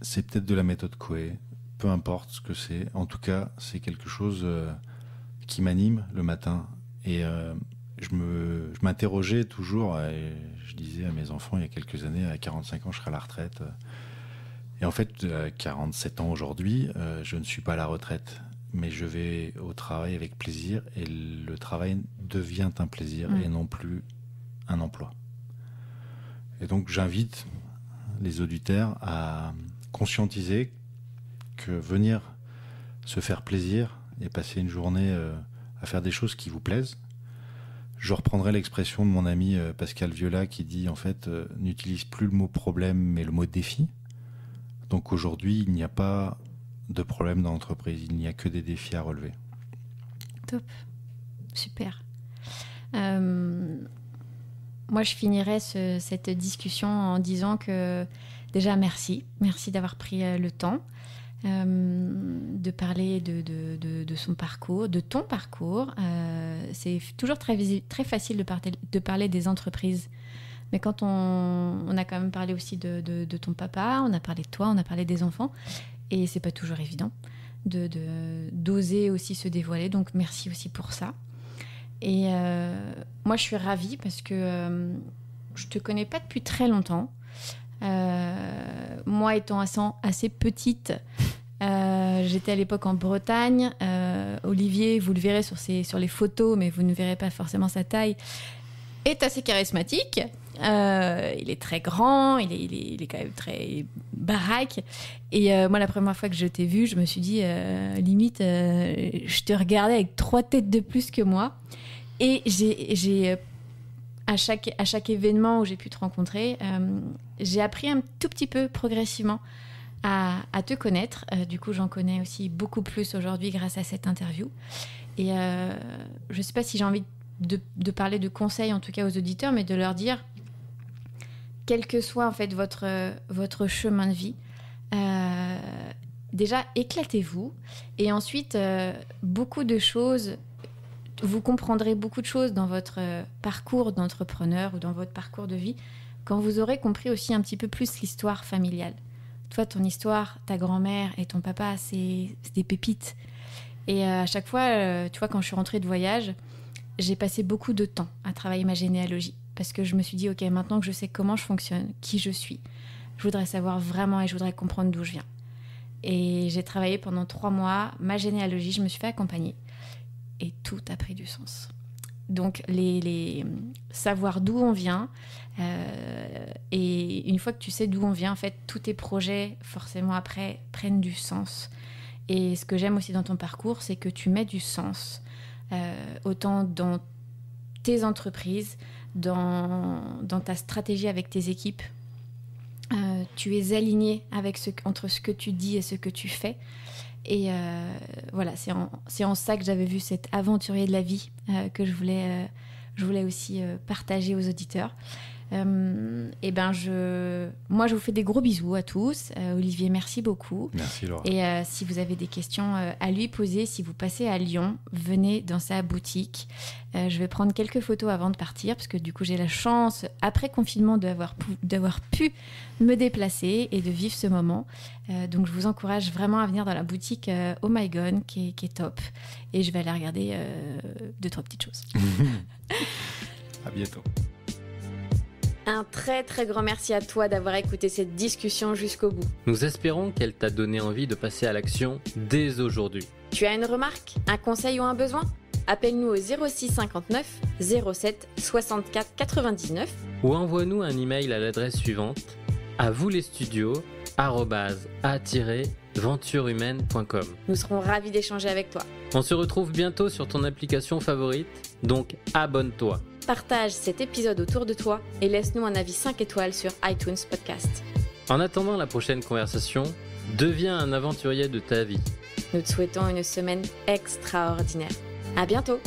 C'est peut-être de la méthode Coué, peu importe ce que c'est. En tout cas, c'est quelque chose qui m'anime le matin. Et je m'interrogeais toujours, et je disais à mes enfants il y a quelques années, à 45 ans, je serai à la retraite. Et en fait, à 47 ans aujourd'hui, je ne suis pas à la retraite. mais je vais au travail avec plaisir et le travail devient un plaisir et non plus un emploi. Et donc j'invite les auditeurs à conscientiser que venir se faire plaisir et passer une journée à faire des choses qui vous plaisent. Je reprendrai l'expression de mon ami Pascal Viola qui dit en fait n'utilise plus le mot problème mais le mot défi. Donc aujourd'hui il n'y a pas de problème dans l'entreprise, il n'y a que des défis à relever. Top, super. Moi je finirais cette discussion en disant que déjà merci d'avoir pris le temps de parler de son parcours, de ton parcours. C'est toujours très facile de parler des entreprises. Mais quand on a quand même parlé aussi de ton papa, on a parlé de toi, on a parlé des enfants. Et c'est pas toujours évident d'oser aussi se dévoiler. Donc merci aussi pour ça. Et moi je suis ravie parce que je te connais pas depuis très longtemps. Moi étant assez petite, j'étais à l'époque en Bretagne. Olivier, vous le verrez sur les photos, mais vous ne verrez pas forcément sa taille, est assez charismatique. Il est très grand, il est quand même très baraque. Et moi, la première fois que je t'ai vu, je me suis dit, limite, je te regardais avec 3 têtes de plus que moi. Et j'ai à chaque événement où j'ai pu te rencontrer, j'ai appris un tout petit peu progressivement à te connaître. Du coup, j'en connais aussi beaucoup plus aujourd'hui grâce à cette interview. Et je ne sais pas si j'ai envie de parler de conseils, en tout cas aux auditeurs, mais de leur dire, quel que soit en fait votre chemin de vie, déjà éclatez-vous. Et ensuite, beaucoup de choses... Vous comprendrez beaucoup de choses dans votre parcours d'entrepreneur ou dans votre parcours de vie quand vous aurez compris aussi un petit peu plus l'histoire familiale. Toi, ton histoire, ta grand-mère et ton papa, c'est des pépites. Et à chaque fois, tu vois, quand je suis rentrée de voyage, j'ai passé beaucoup de temps à travailler ma généalogie parce que je me suis dit, ok, maintenant que je sais comment je fonctionne, qui je suis, je voudrais savoir vraiment et je voudrais comprendre d'où je viens. Et j'ai travaillé pendant 3 mois ma généalogie, je me suis fait accompagner. Et tout a pris du sens. Donc, les savoir d'où on vient, et une fois que tu sais d'où on vient, en fait, tous tes projets, forcément, après, prennent du sens. Et ce que j'aime aussi dans ton parcours, c'est que tu mets du sens, autant dans tes entreprises, dans ta stratégie avec tes équipes. Tu es aligné entre ce que tu dis et ce que tu fais. Et voilà, c'est en ça que j'avais vu cet aventurier de la vie que je voulais aussi partager aux auditeurs. Et moi, je vous fais des gros bisous à tous. Olivier, merci beaucoup. Merci Laura. Et si vous avez des questions à lui poser, si vous passez à Lyon, venez dans sa boutique. Je vais prendre quelques photos avant de partir parce que du coup, j'ai la chance, après confinement, d'avoir pu me déplacer et de vivre ce moment. Donc, je vous encourage vraiment à venir dans la boutique Oh My God, qui est top. Et je vais aller regarder 2-3 petites choses. À bientôt. Un très très grand merci à toi d'avoir écouté cette discussion jusqu'au bout. Nous espérons qu'elle t'a donné envie de passer à l'action dès aujourd'hui. Tu as une remarque, un conseil ou un besoin ? Appelle-nous au 06 59 07 64 99 ou envoie-nous un email à l'adresse suivante avouslesstudios@a-venturehumaine.com. Nous serons ravis d'échanger avec toi. On se retrouve bientôt sur ton application favorite, donc abonne-toi. Partage cet épisode autour de toi et laisse-nous un avis 5 étoiles sur iTunes Podcast. En attendant la prochaine conversation, deviens un aventurier de ta vie. Nous te souhaitons une semaine extraordinaire. À bientôt!